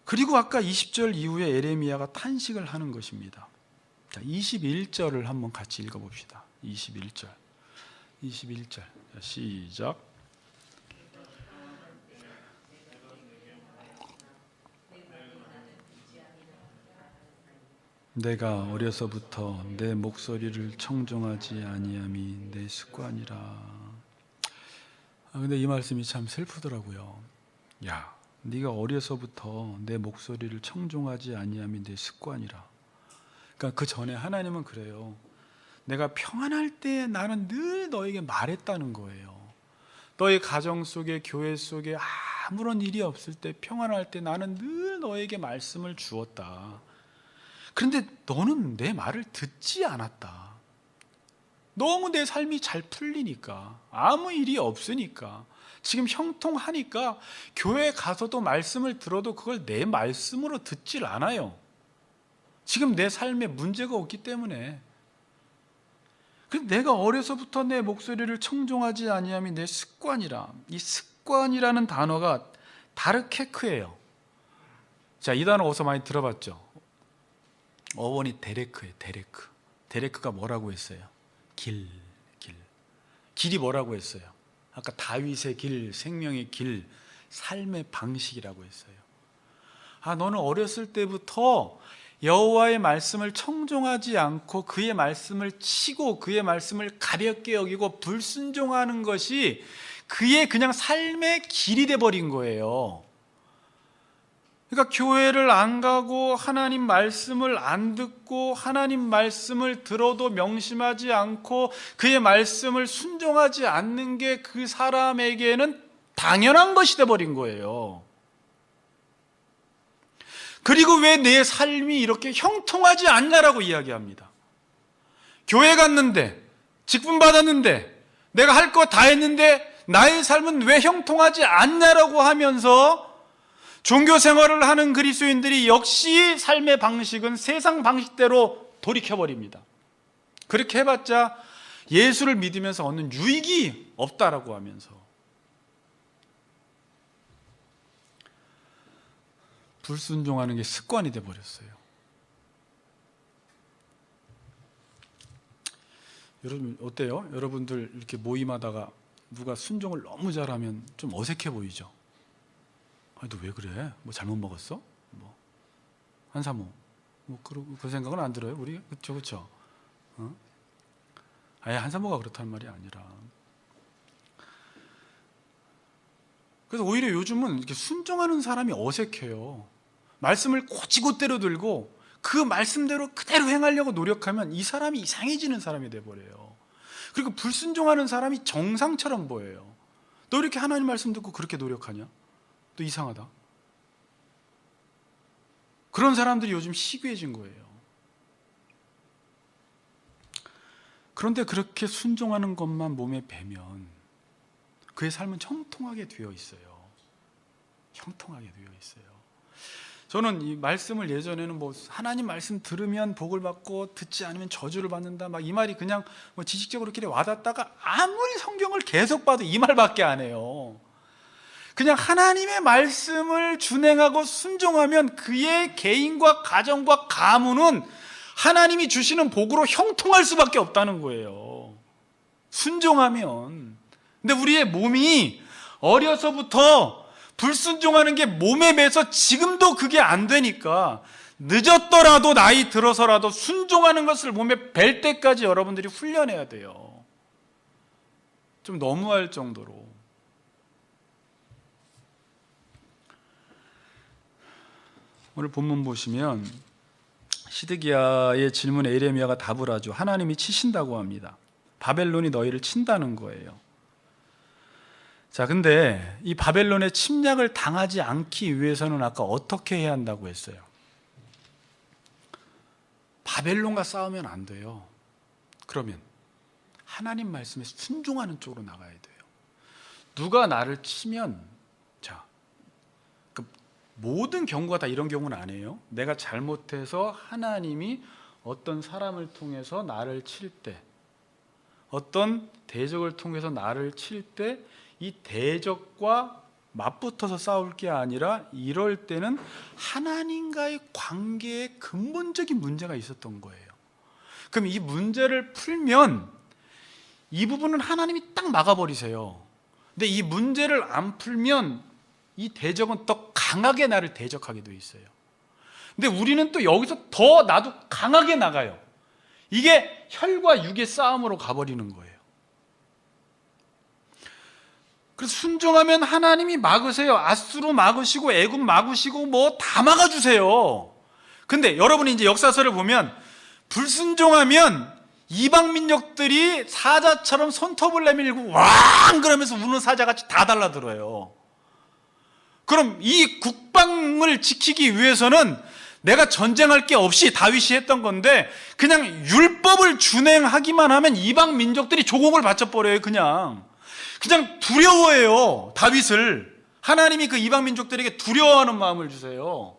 그리고 아까 20절 이후에 에레미야가 탄식을 하는 것입니다. 자, 21절을 한번 같이 읽어봅시다. 21절 시작. 내가 어려서부터 내 목소리를 청종하지 아니함이 내 습관이라. 근데 이 말씀이 참 슬프더라고요. 야, 네가 어려서부터 내 목소리를 청종하지 아니함이 내 습관이라. 그러니까 그 전에 하나님은 그래요. 내가 평안할 때 나는 늘 너에게 말했다는 거예요. 너의 가정 속에, 교회 속에 아무런 일이 없을 때, 평안할 때 나는 늘 너에게 말씀을 주었다. 그런데 너는 내 말을 듣지 않았다. 너무 내 삶이 잘 풀리니까, 아무 일이 없으니까, 지금 형통하니까 교회 가서도 말씀을 들어도 그걸 내 말씀으로 듣질 않아요. 지금 내 삶에 문제가 없기 때문에. 내가 어려서부터 내 목소리를 청종하지 아니함이 내 습관이라. 이 습관이라는 단어가 다르케크예요. 자, 이 단어 어디서 많이 들어봤죠? 어원이 데레크예요. 데레크가 뭐라고 했어요? 길이 뭐라고 했어요? 아까 다윗의 길, 생명의 길, 삶의 방식이라고 했어요. 너는 어렸을 때부터 여호와의 말씀을 청종하지 않고 그의 말씀을 치고 그의 말씀을 가볍게 여기고 불순종하는 것이 그의 그냥 삶의 길이 돼버린 거예요. 그러니까 교회를 안 가고 하나님 말씀을 안 듣고 하나님 말씀을 들어도 명심하지 않고 그의 말씀을 순종하지 않는 게 그 사람에게는 당연한 것이 돼버린 거예요. 그리고 왜 내 삶이 이렇게 형통하지 않냐라고 이야기합니다. 교회 갔는데, 직분 받았는데, 내가 할 거 다 했는데 나의 삶은 왜 형통하지 않냐라고 하면서 종교 생활을 하는 그리스도인들이 역시 삶의 방식은 세상 방식대로 돌이켜버립니다. 그렇게 해봤자 예수를 믿으면서 얻는 유익이 없다라고 하면서 불순종하는 게 습관이 돼버렸어요. 여러분 어때요? 여러분들 이렇게 모임하다가 누가 순종을 너무 잘하면 좀 어색해 보이죠? 너 왜 그래? 뭐 잘못 먹었어? 뭐 한사모 그 생각은 안 들어요? 우리 그렇죠? 아예 한사모가 그렇다는 말이 아니라, 그래서 오히려 요즘은 이렇게 순종하는 사람이 어색해요. 말씀을 곧이곧대로 들고 그 말씀대로 그대로 행하려고 노력하면 이 사람이 이상해지는 사람이 돼버려요. 그리고 불순종하는 사람이 정상처럼 보여요. 너 이렇게 하나님 말씀 듣고 그렇게 노력하냐? 또 이상하다. 그런 사람들이 요즘 시귀해진 거예요. 그런데 그렇게 순종하는 것만 몸에 배면 그의 삶은 형통하게 되어 있어요. 형통하게 되어 있어요. 저는 이 말씀을 예전에는 뭐 하나님 말씀 들으면 복을 받고 듣지 않으면 저주를 받는다 막 이 말이 그냥 뭐 지식적으로 이렇게 와닿다가 아무리 성경을 계속 봐도 이 말밖에 안 해요. 그냥 하나님의 말씀을 준행하고 순종하면 그의 개인과 가정과 가문은 하나님이 주시는 복으로 형통할 수밖에 없다는 거예요. 순종하면. 근데 우리의 몸이 어려서부터 불순종하는 게 몸에 배서 지금도 그게 안 되니까 늦었더라도 나이 들어서라도 순종하는 것을 몸에 뵐 때까지 여러분들이 훈련해야 돼요. 좀 너무할 정도로. 오늘 본문 보시면 시드기야의 질문에 에레미야가 답을 하죠. 하나님이 치신다고 합니다. 바벨론이 너희를 친다는 거예요. 자, 근데 이 바벨론의 침략을 당하지 않기 위해서는 아까 어떻게 해야 한다고 했어요? 바벨론과 싸우면 안 돼요. 그러면 하나님 말씀에 순종하는 쪽으로 나가야 돼요. 누가 나를 치면, 자, 모든 경우가 다 이런 경우는 아니에요. 내가 잘못해서 하나님이 어떤 사람을 통해서 나를 칠 때, 어떤 대적을 통해서 나를 칠 때 이 대적과 맞붙어서 싸울 게 아니라 이럴 때는 하나님과의 관계에 근본적인 문제가 있었던 거예요. 그럼 이 문제를 풀면 이 부분은 하나님이 딱 막아버리세요. 근데 이 문제를 안 풀면 이 대적은 더 강하게 나를 대적하게 돼 있어요. 근데 우리는 또 여기서 더 나도 강하게 나가요. 이게 혈과 육의 싸움으로 가버리는 거예요. 그래서 순종하면 하나님이 막으세요. 앗수로 막으시고 애굽 막으시고 뭐 다 막아주세요. 근데 여러분이 이제 역사서를 보면 불순종하면 이방 민족들이 사자처럼 손톱을 내밀고 왕 그러면서 우는 사자같이 다 달라들어요. 그럼 이 국방을 지키기 위해서는 내가 전쟁할 게 없이 다윗이 했던 건데 그냥 율법을 준행하기만 하면 이방 민족들이 조공을 바쳐버려요. 그냥 두려워해요. 다윗을. 하나님이 그 이방 민족들에게 두려워하는 마음을 주세요.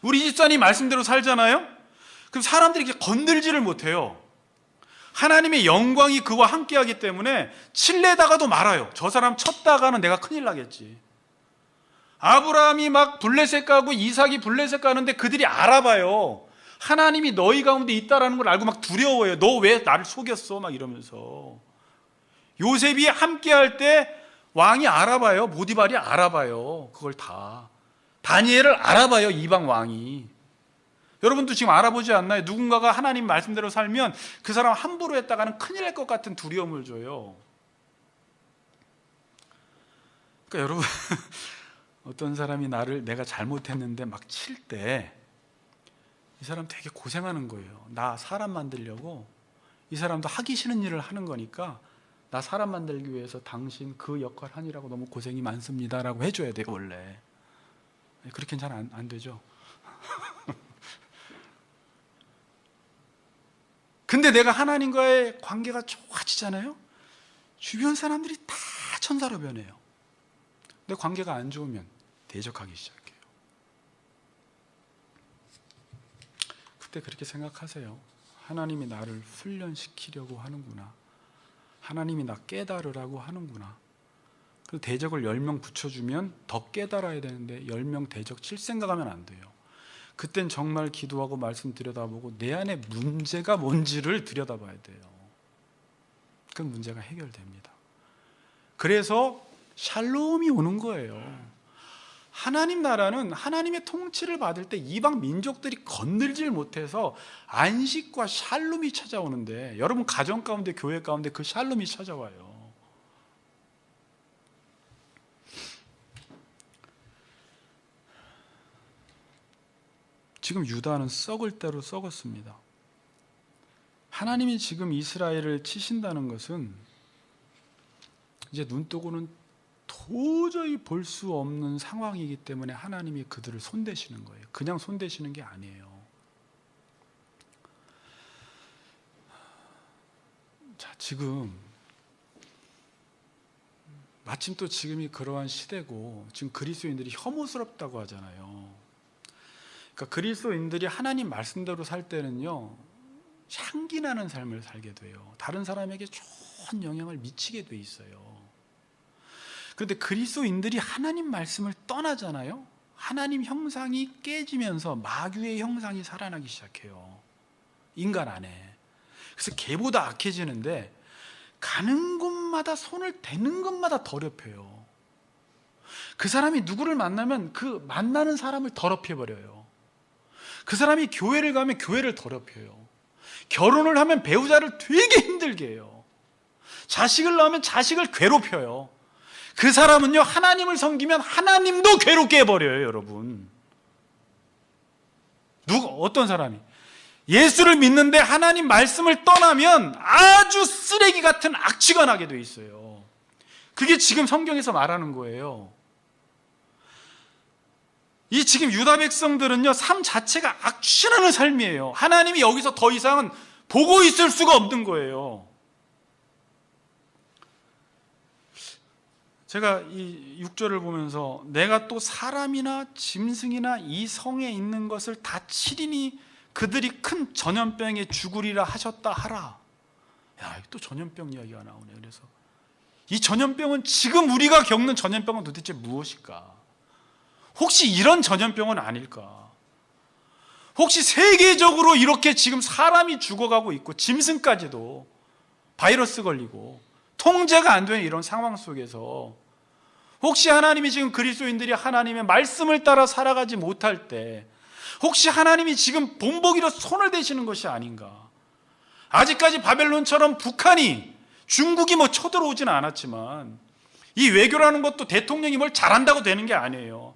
우리 집사님 말씀대로 살잖아요. 그럼 사람들이 이렇게 건들지를 못해요. 하나님의 영광이 그와 함께하기 때문에 칠레다가도 말아요. 저 사람 쳤다가는 내가 큰일 나겠지. 아브라함이 막 블레셋 가고 이삭이 블레셋 가는데 그들이 알아봐요. 하나님이 너희 가운데 있다라는 걸 알고 막 두려워해요. 너 왜 나를 속였어? 막 이러면서. 요셉이 함께할 때 왕이 알아봐요. 모디발이 알아봐요. 그걸 다. 다니엘을 알아봐요. 이방 왕이. 여러분도 지금 알아보지 않나요? 누군가가 하나님 말씀대로 살면 그 사람 함부로 했다가는 큰일 날 것 같은 두려움을 줘요. 그러니까 여러분 어떤 사람이 내가 잘못했는데 막 칠 때 이 사람 되게 고생하는 거예요. 나 사람 만들려고 이 사람도 하기 싫은 일을 하는 거니까 나 사람 만들기 위해서 당신 그 역할 하느라고 너무 고생이 많습니다라고 해줘야 돼요. 원래 그렇게는 잘 안 되죠. 근데 내가 하나님과의 관계가 좋아지잖아요. 주변 사람들이 다 천사로 변해요. 내 관계가 안 좋으면 대적하기 시작해요. 그때 그렇게 생각하세요. 하나님이 나를 훈련시키려고 하는구나. 하나님이 나 깨달으라고 하는구나. 그리고 대적을 10명 붙여주면 더 깨달아야 되는데 10명 대적 칠 생각하면 안 돼요. 그땐 정말 기도하고 말씀 들여다보고 내 안에 문제가 뭔지를 들여다봐야 돼요. 그 문제가 해결됩니다. 그래서 샬롬이 오는 거예요. 하나님 나라는 하나님의 통치를 받을 때 이방 민족들이 건들질 못해서 안식과 샬롬이 찾아오는데 여러분 가정 가운데 교회 가운데 그 샬롬이 찾아와요. 지금 유다는 썩을 대로 썩었습니다. 하나님이 지금 이스라엘을 치신다는 것은 이제 눈뜨고는 도저히 볼 수 없는 상황이기 때문에 하나님이 그들을 손대시는 거예요. 그냥 손대시는 게 아니에요. 자, 지금 마침 또 지금이 그러한 시대고 지금 그리스도인들이 혐오스럽다고 하잖아요. 그러니까 그리스도인들이 하나님 말씀대로 살 때는요, 향기 나는 삶을 살게 돼요. 다른 사람에게 좋은 영향을 미치게 돼 있어요. 그런데 그리스도인들이 하나님 말씀을 떠나잖아요. 하나님 형상이 깨지면서 마귀의 형상이 살아나기 시작해요, 인간 안에. 그래서 개보다 악해지는데 가는 곳마다 손을 대는 것마다 더럽혀요. 그 사람이 누구를 만나면 그 만나는 사람을 더럽혀버려요. 그 사람이 교회를 가면 교회를 더럽혀요. 결혼을 하면 배우자를 되게 힘들게 해요. 자식을 낳으면 자식을 괴롭혀요. 그 사람은요, 하나님을 섬기면 하나님도 괴롭게 해버려요, 여러분. 어떤 사람이 예수를 믿는데 하나님 말씀을 떠나면 아주 쓰레기 같은 악취가 나게 돼 있어요. 그게 지금 성경에서 말하는 거예요. 이 지금 유다 백성들은요, 삶 자체가 악취나는 삶이에요. 하나님이 여기서 더 이상은 보고 있을 수가 없는 거예요. 제가 이 6절을 보면서 내가 또 사람이나 짐승이나 이 성에 있는 것을 다 치리니 그들이 큰 전염병에 죽으리라 하셨다 하라. 야, 또 전염병 이야기가 나오네. 그래서 이 전염병은, 지금 우리가 겪는 전염병은 도대체 무엇일까? 혹시 이런 전염병은 아닐까? 혹시 세계적으로 이렇게 지금 사람이 죽어가고 있고 짐승까지도 바이러스 걸리고 통제가 안 되는 이런 상황 속에서 혹시 하나님이 지금 그리스도인들이 하나님의 말씀을 따라 살아가지 못할 때 혹시 하나님이 지금 본보기로 손을 대시는 것이 아닌가? 아직까지 바벨론처럼 북한이, 중국이 쳐들어오지는 않았지만 이 외교라는 것도 대통령이 뭘 잘한다고 되는 게 아니에요.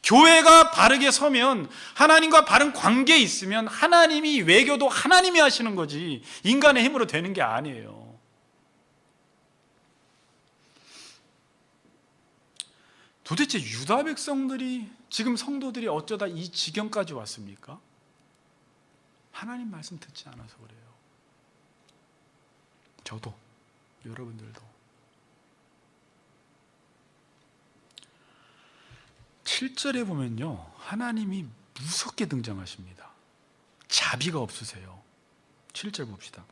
교회가 바르게 서면, 하나님과 바른 관계에 있으면 하나님이, 외교도 하나님이 하시는 거지 인간의 힘으로 되는 게 아니에요. 도대체 유다 백성들이, 지금 성도들이 어쩌다 이 지경까지 왔습니까? 하나님 말씀 듣지 않아서 그래요. 저도, 여러분들도. 7절에 보면요, 하나님이 무섭게 등장하십니다. 자비가 없으세요. 7절 봅시다.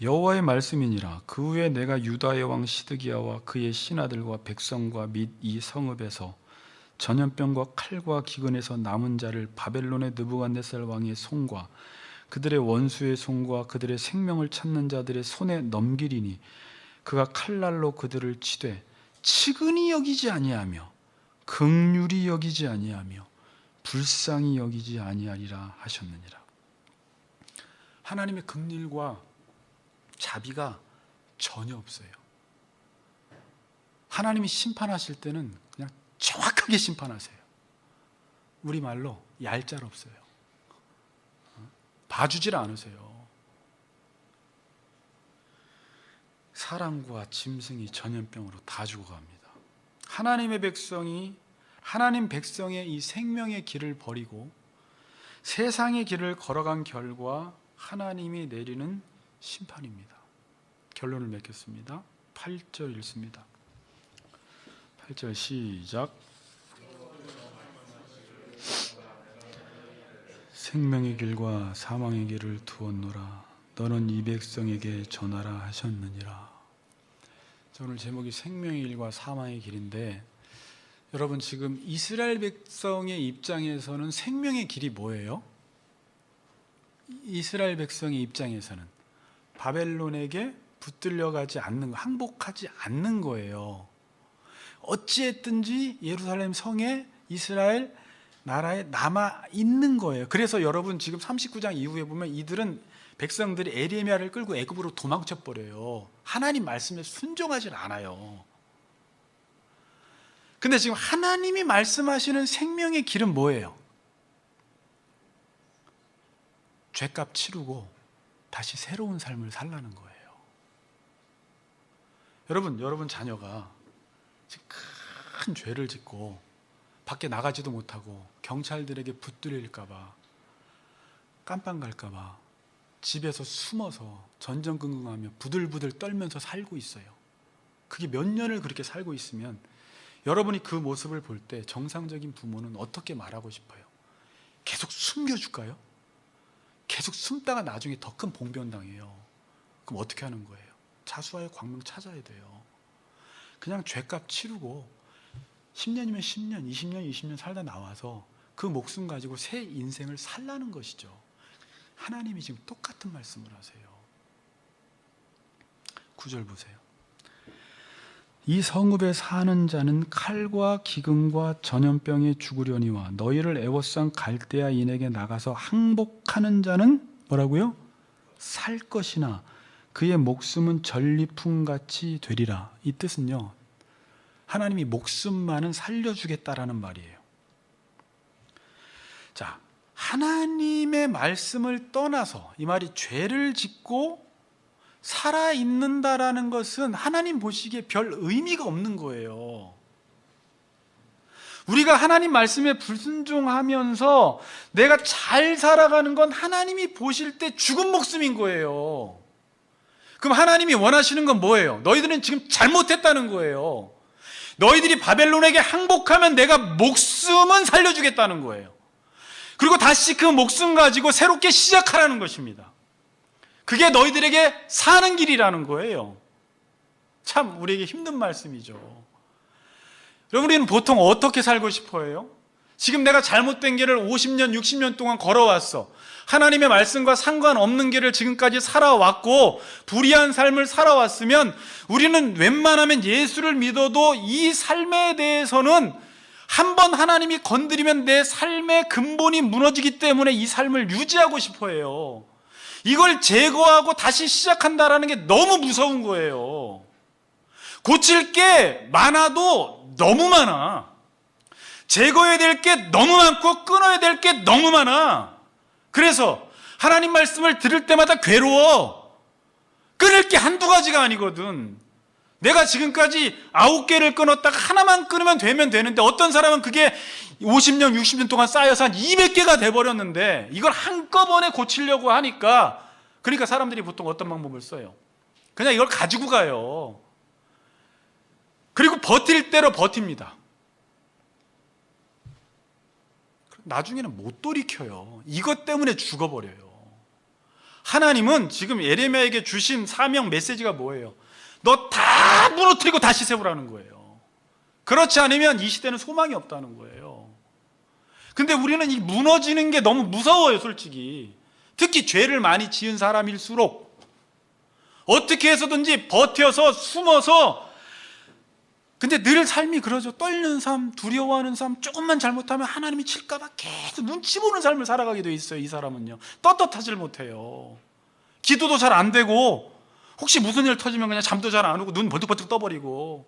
여호와의 말씀이니라. 그 후에 내가 유다의 왕 시드기야와 그의 신하들과 백성과 및 이 성읍에서 전염병과 칼과 기근에서 남은 자를 바벨론의 느부갓네살 왕의 손과 그들의 원수의 손과 그들의 생명을 찾는 자들의 손에 넘기리니 그가 칼날로 그들을 치되 치근히 여기지 아니하며 긍휼히 여기지 아니하며 불쌍히 여기지 아니하리라 하셨느니라. 하나님의 긍휼과 자비가 전혀 없어요. 하나님이 심판하실 때는 그냥 정확하게 심판하세요. 우리말로 얄짤없어요. 봐주질 않으세요. 사람과 짐승이 전염병으로 다 죽어갑니다. 하나님의 백성이, 하나님 백성의 이 생명의 길을 버리고 세상의 길을 걸어간 결과 하나님이 내리는 심판입니다. 결론을 맺겠습니다. 8절 읽습니다. 8절 시작. 생명의 길과 사망의 길을 두었노라. 너는 이 백성에게 전하라 하셨느니라. 오늘 제목이 생명의 길과 사망의 길인데, 여러분 지금 이스라엘 백성의 입장에서는 생명의 길이 뭐예요? 이스라엘 백성의 입장에서는 바벨론에게 붙들려가지 않는 거, 항복하지 않는 거예요. 어찌했든지 예루살렘 성에, 이스라엘 나라에 남아 있는 거예요. 그래서 여러분 지금 39장 이후에 보면 이들은, 백성들이 에레미야를 끌고 애굽으로 도망쳐 버려요. 하나님 말씀에 순종하지 않아요. 근데 지금 하나님이 말씀하시는 생명의 길은 뭐예요? 죄값 치르고 다시 새로운 삶을 살라는 거예요. 여러분 자녀가 큰 죄를 짓고 밖에 나가지도 못하고 경찰들에게 붙들릴까 봐, 깜빵 갈까 봐 집에서 숨어서 전전긍긍하며 부들부들 떨면서 살고 있어요. 그게 몇 년을 그렇게 살고 있으면 여러분이 그 모습을 볼 때 정상적인 부모는 어떻게 말하고 싶어요? 계속 숨겨줄까요? 계속 숨다가 나중에 더 큰 봉변당해요. 그럼 어떻게 하는 거예요? 자수하여 광명 찾아야 돼요. 그냥 죗값 치르고 10년이면 10년, 20년, 20년 살다 나와서 그 목숨 가지고 새 인생을 살라는 것이죠. 하나님이 지금 똑같은 말씀을 하세요. 9절 보세요. 이 성읍에 사는 자는 칼과 기근과 전염병에 죽으려니와 너희를 애워싼 갈대아인에게 나가서 항복하는 자는 뭐라고요? 살 것이나 그의 목숨은 전리품같이 되리라. 이 뜻은요, 하나님이 목숨만은 살려주겠다라는 말이에요. 자, 하나님의 말씀을 떠나서 이 말이 죄를 짓고 살아있는다라는 것은 하나님 보시기에 별 의미가 없는 거예요. 우리가 하나님 말씀에 불순종하면서 내가 잘 살아가는 건 하나님이 보실 때 죽은 목숨인 거예요. 그럼 하나님이 원하시는 건 뭐예요? 너희들은 지금 잘못했다는 거예요. 너희들이 바벨론에게 항복하면 내가 목숨은 살려주겠다는 거예요. 그리고 다시 그 목숨 가지고 새롭게 시작하라는 것입니다. 그게 너희들에게 사는 길이라는 거예요. 참 우리에게 힘든 말씀이죠. 여러분, 우리는 보통 어떻게 살고 싶어해요? 지금 내가 잘못된 길을 50년, 60년 동안 걸어왔어. 하나님의 말씀과 상관없는 길을 지금까지 살아왔고 불의한 삶을 살아왔으면 우리는 웬만하면 예수를 믿어도 이 삶에 대해서는 한번 하나님이 건드리면 내 삶의 근본이 무너지기 때문에 이 삶을 유지하고 싶어해요. 이걸 제거하고 다시 시작한다라는 게 너무 무서운 거예요. 고칠 게 많아도 너무 많아. 제거해야 될 게 너무 많고 끊어야 될 게 너무 많아. 그래서 하나님 말씀을 들을 때마다 괴로워. 끊을 게 한두 가지가 아니거든. 내가 지금까지 9개를 끊었다가 하나만 끊으면 되는데 어떤 사람은 그게 50년, 60년 동안 쌓여서 한 200개가 돼버렸는데 이걸 한꺼번에 고치려고 하니까, 그러니까 사람들이 보통 어떤 방법을 써요? 그냥 이걸 가지고 가요. 그리고 버틸 대로 버팁니다. 나중에는 못 돌이켜요. 이것 때문에 죽어버려요. 하나님은 지금 예레미야에게 주신 사명 메시지가 뭐예요? 너 다 무너뜨리고 다시 세우라는 거예요. 그렇지 않으면 이 시대는 소망이 없다는 거예요. 근데 우리는 이 무너지는 게 너무 무서워요, 솔직히. 특히 죄를 많이 지은 사람일수록 어떻게 해서든지 버텨서 숨어서, 근데 늘 삶이 그러죠. 떨리는 삶, 두려워하는 삶, 조금만 잘못하면 하나님이 칠까봐 계속 눈치 보는 삶을 살아가게 돼 있어요. 이 사람은요, 떳떳하질 못해요. 기도도 잘 안 되고, 혹시 무슨 일 터지면 그냥 잠도 잘 안 오고 눈 버뜩버뜩 떠버리고.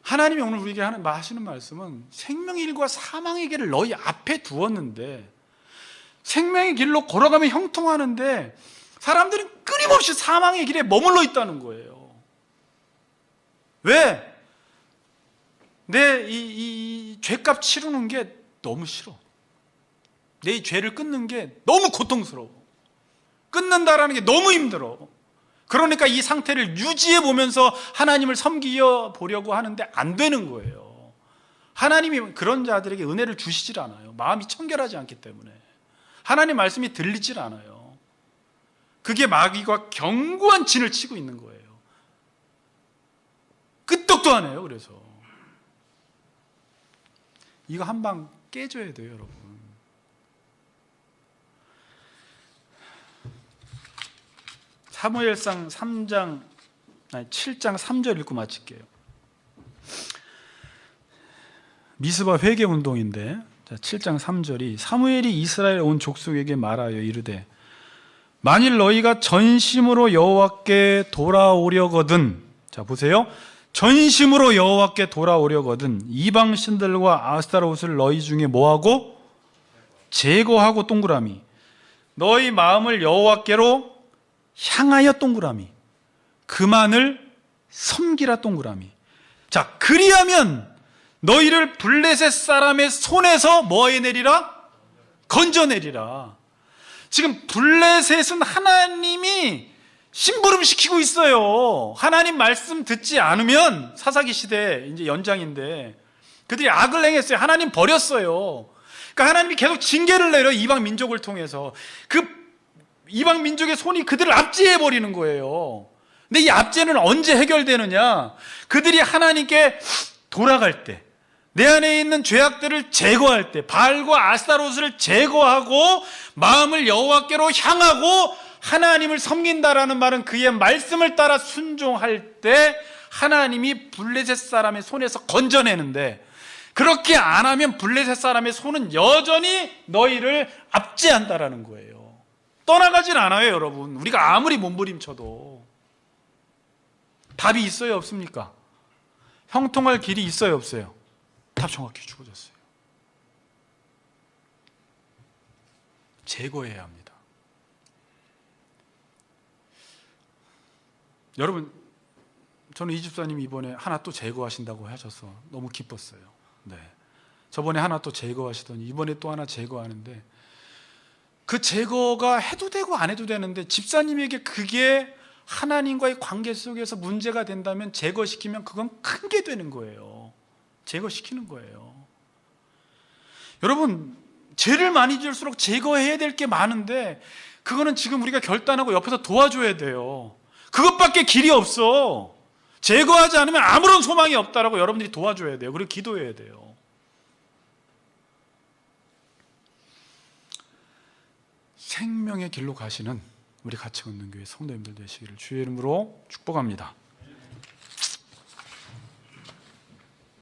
하나님이 오늘 우리에게 하시는 말씀은 생명의 길과 사망의 길을 너희 앞에 두었는데, 생명의 길로 걸어가면 형통하는데 사람들은 끊임없이 사망의 길에 머물러 있다는 거예요. 왜? 내 이 죄값 치르는 게 너무 싫어. 내 이 죄를 끊는 게 너무 고통스러워. 끊는다라는 게 너무 힘들어. 그러니까 이 상태를 유지해 보면서 하나님을 섬겨 보려고 하는데 안 되는 거예요. 하나님이 그런 자들에게 은혜를 주시질 않아요. 마음이 청결하지 않기 때문에. 하나님 말씀이 들리질 않아요. 그게 마귀가 견고한 진을 치고 있는 거예요. 끄떡도 안 해요. 그래서 이거 한 방 깨줘야 돼요, 여러분. 사무엘상 7장 3절 읽고 마칠게요. 미스바 회개 운동인데, 7장 3절이 사무엘이 이스라엘 온 족속에게 말하여 이르되 만일 너희가 전심으로 여호와께 돌아오려거든, 자 보세요, 전심으로 여호와께 돌아오려거든 이방 신들과 아스타롯을 너희 중에 뭐하고? 제거하고 동그라미 너희 마음을 여호와께로 향하여 동그라미 그만을 섬기라 동그라미. 자, 그리하면 너희를 블레셋 사람의 손에서 뭐 해내리라? 건져내리라. 지금 블레셋은 하나님이 심부름시키고 있어요. 하나님 말씀 듣지 않으면, 사사기 시대 이제 연장인데 그들이 악을 행했어요. 하나님 버렸어요. 그러니까 하나님이 계속 징계를 내려 이방 민족을 통해서. 그 이방 민족의 손이 그들을 압제해 버리는 거예요. 근데 이 압제는 언제 해결되느냐? 그들이 하나님께 돌아갈 때, 내 안에 있는 죄악들을 제거할 때, 바알과 아스타롯을 제거하고 마음을 여호와께로 향하고 하나님을 섬긴다라는 말은 그의 말씀을 따라 순종할 때 하나님이 블레셋 사람의 손에서 건져내는데, 그렇게 안 하면 블레셋 사람의 손은 여전히 너희를 압제한다라는 거예요. 떠나가진 않아요, 여러분. 우리가 아무리 몸부림쳐도. 답이 있어요, 없습니까? 형통할 길이 있어요, 없어요? 답 정확히 주어졌어요. 제거해야 합니다. 여러분, 저는 이 집사님이 이번에 하나 또 제거하신다고 하셔서 너무 기뻤어요. 네. 저번에 하나 또 제거하시더니 이번에 또 하나 제거하는데, 그 제거가 해도 되고 안 해도 되는데 집사님에게 그게 하나님과의 관계 속에서 문제가 된다면 제거시키면 그건 큰 게 되는 거예요. 제거시키는 거예요. 여러분, 죄를 많이 지을수록 제거해야 될 게 많은데 그거는 지금 우리가 결단하고 옆에서 도와줘야 돼요. 그것밖에 길이 없어. 제거하지 않으면 아무런 소망이 없다라고 여러분들이 도와줘야 돼요. 그리고 기도해야 돼요. 생명의 길로 가시는 우리 같이 걷는 교회 성도님들 되시기를 주의 이름으로 축복합니다.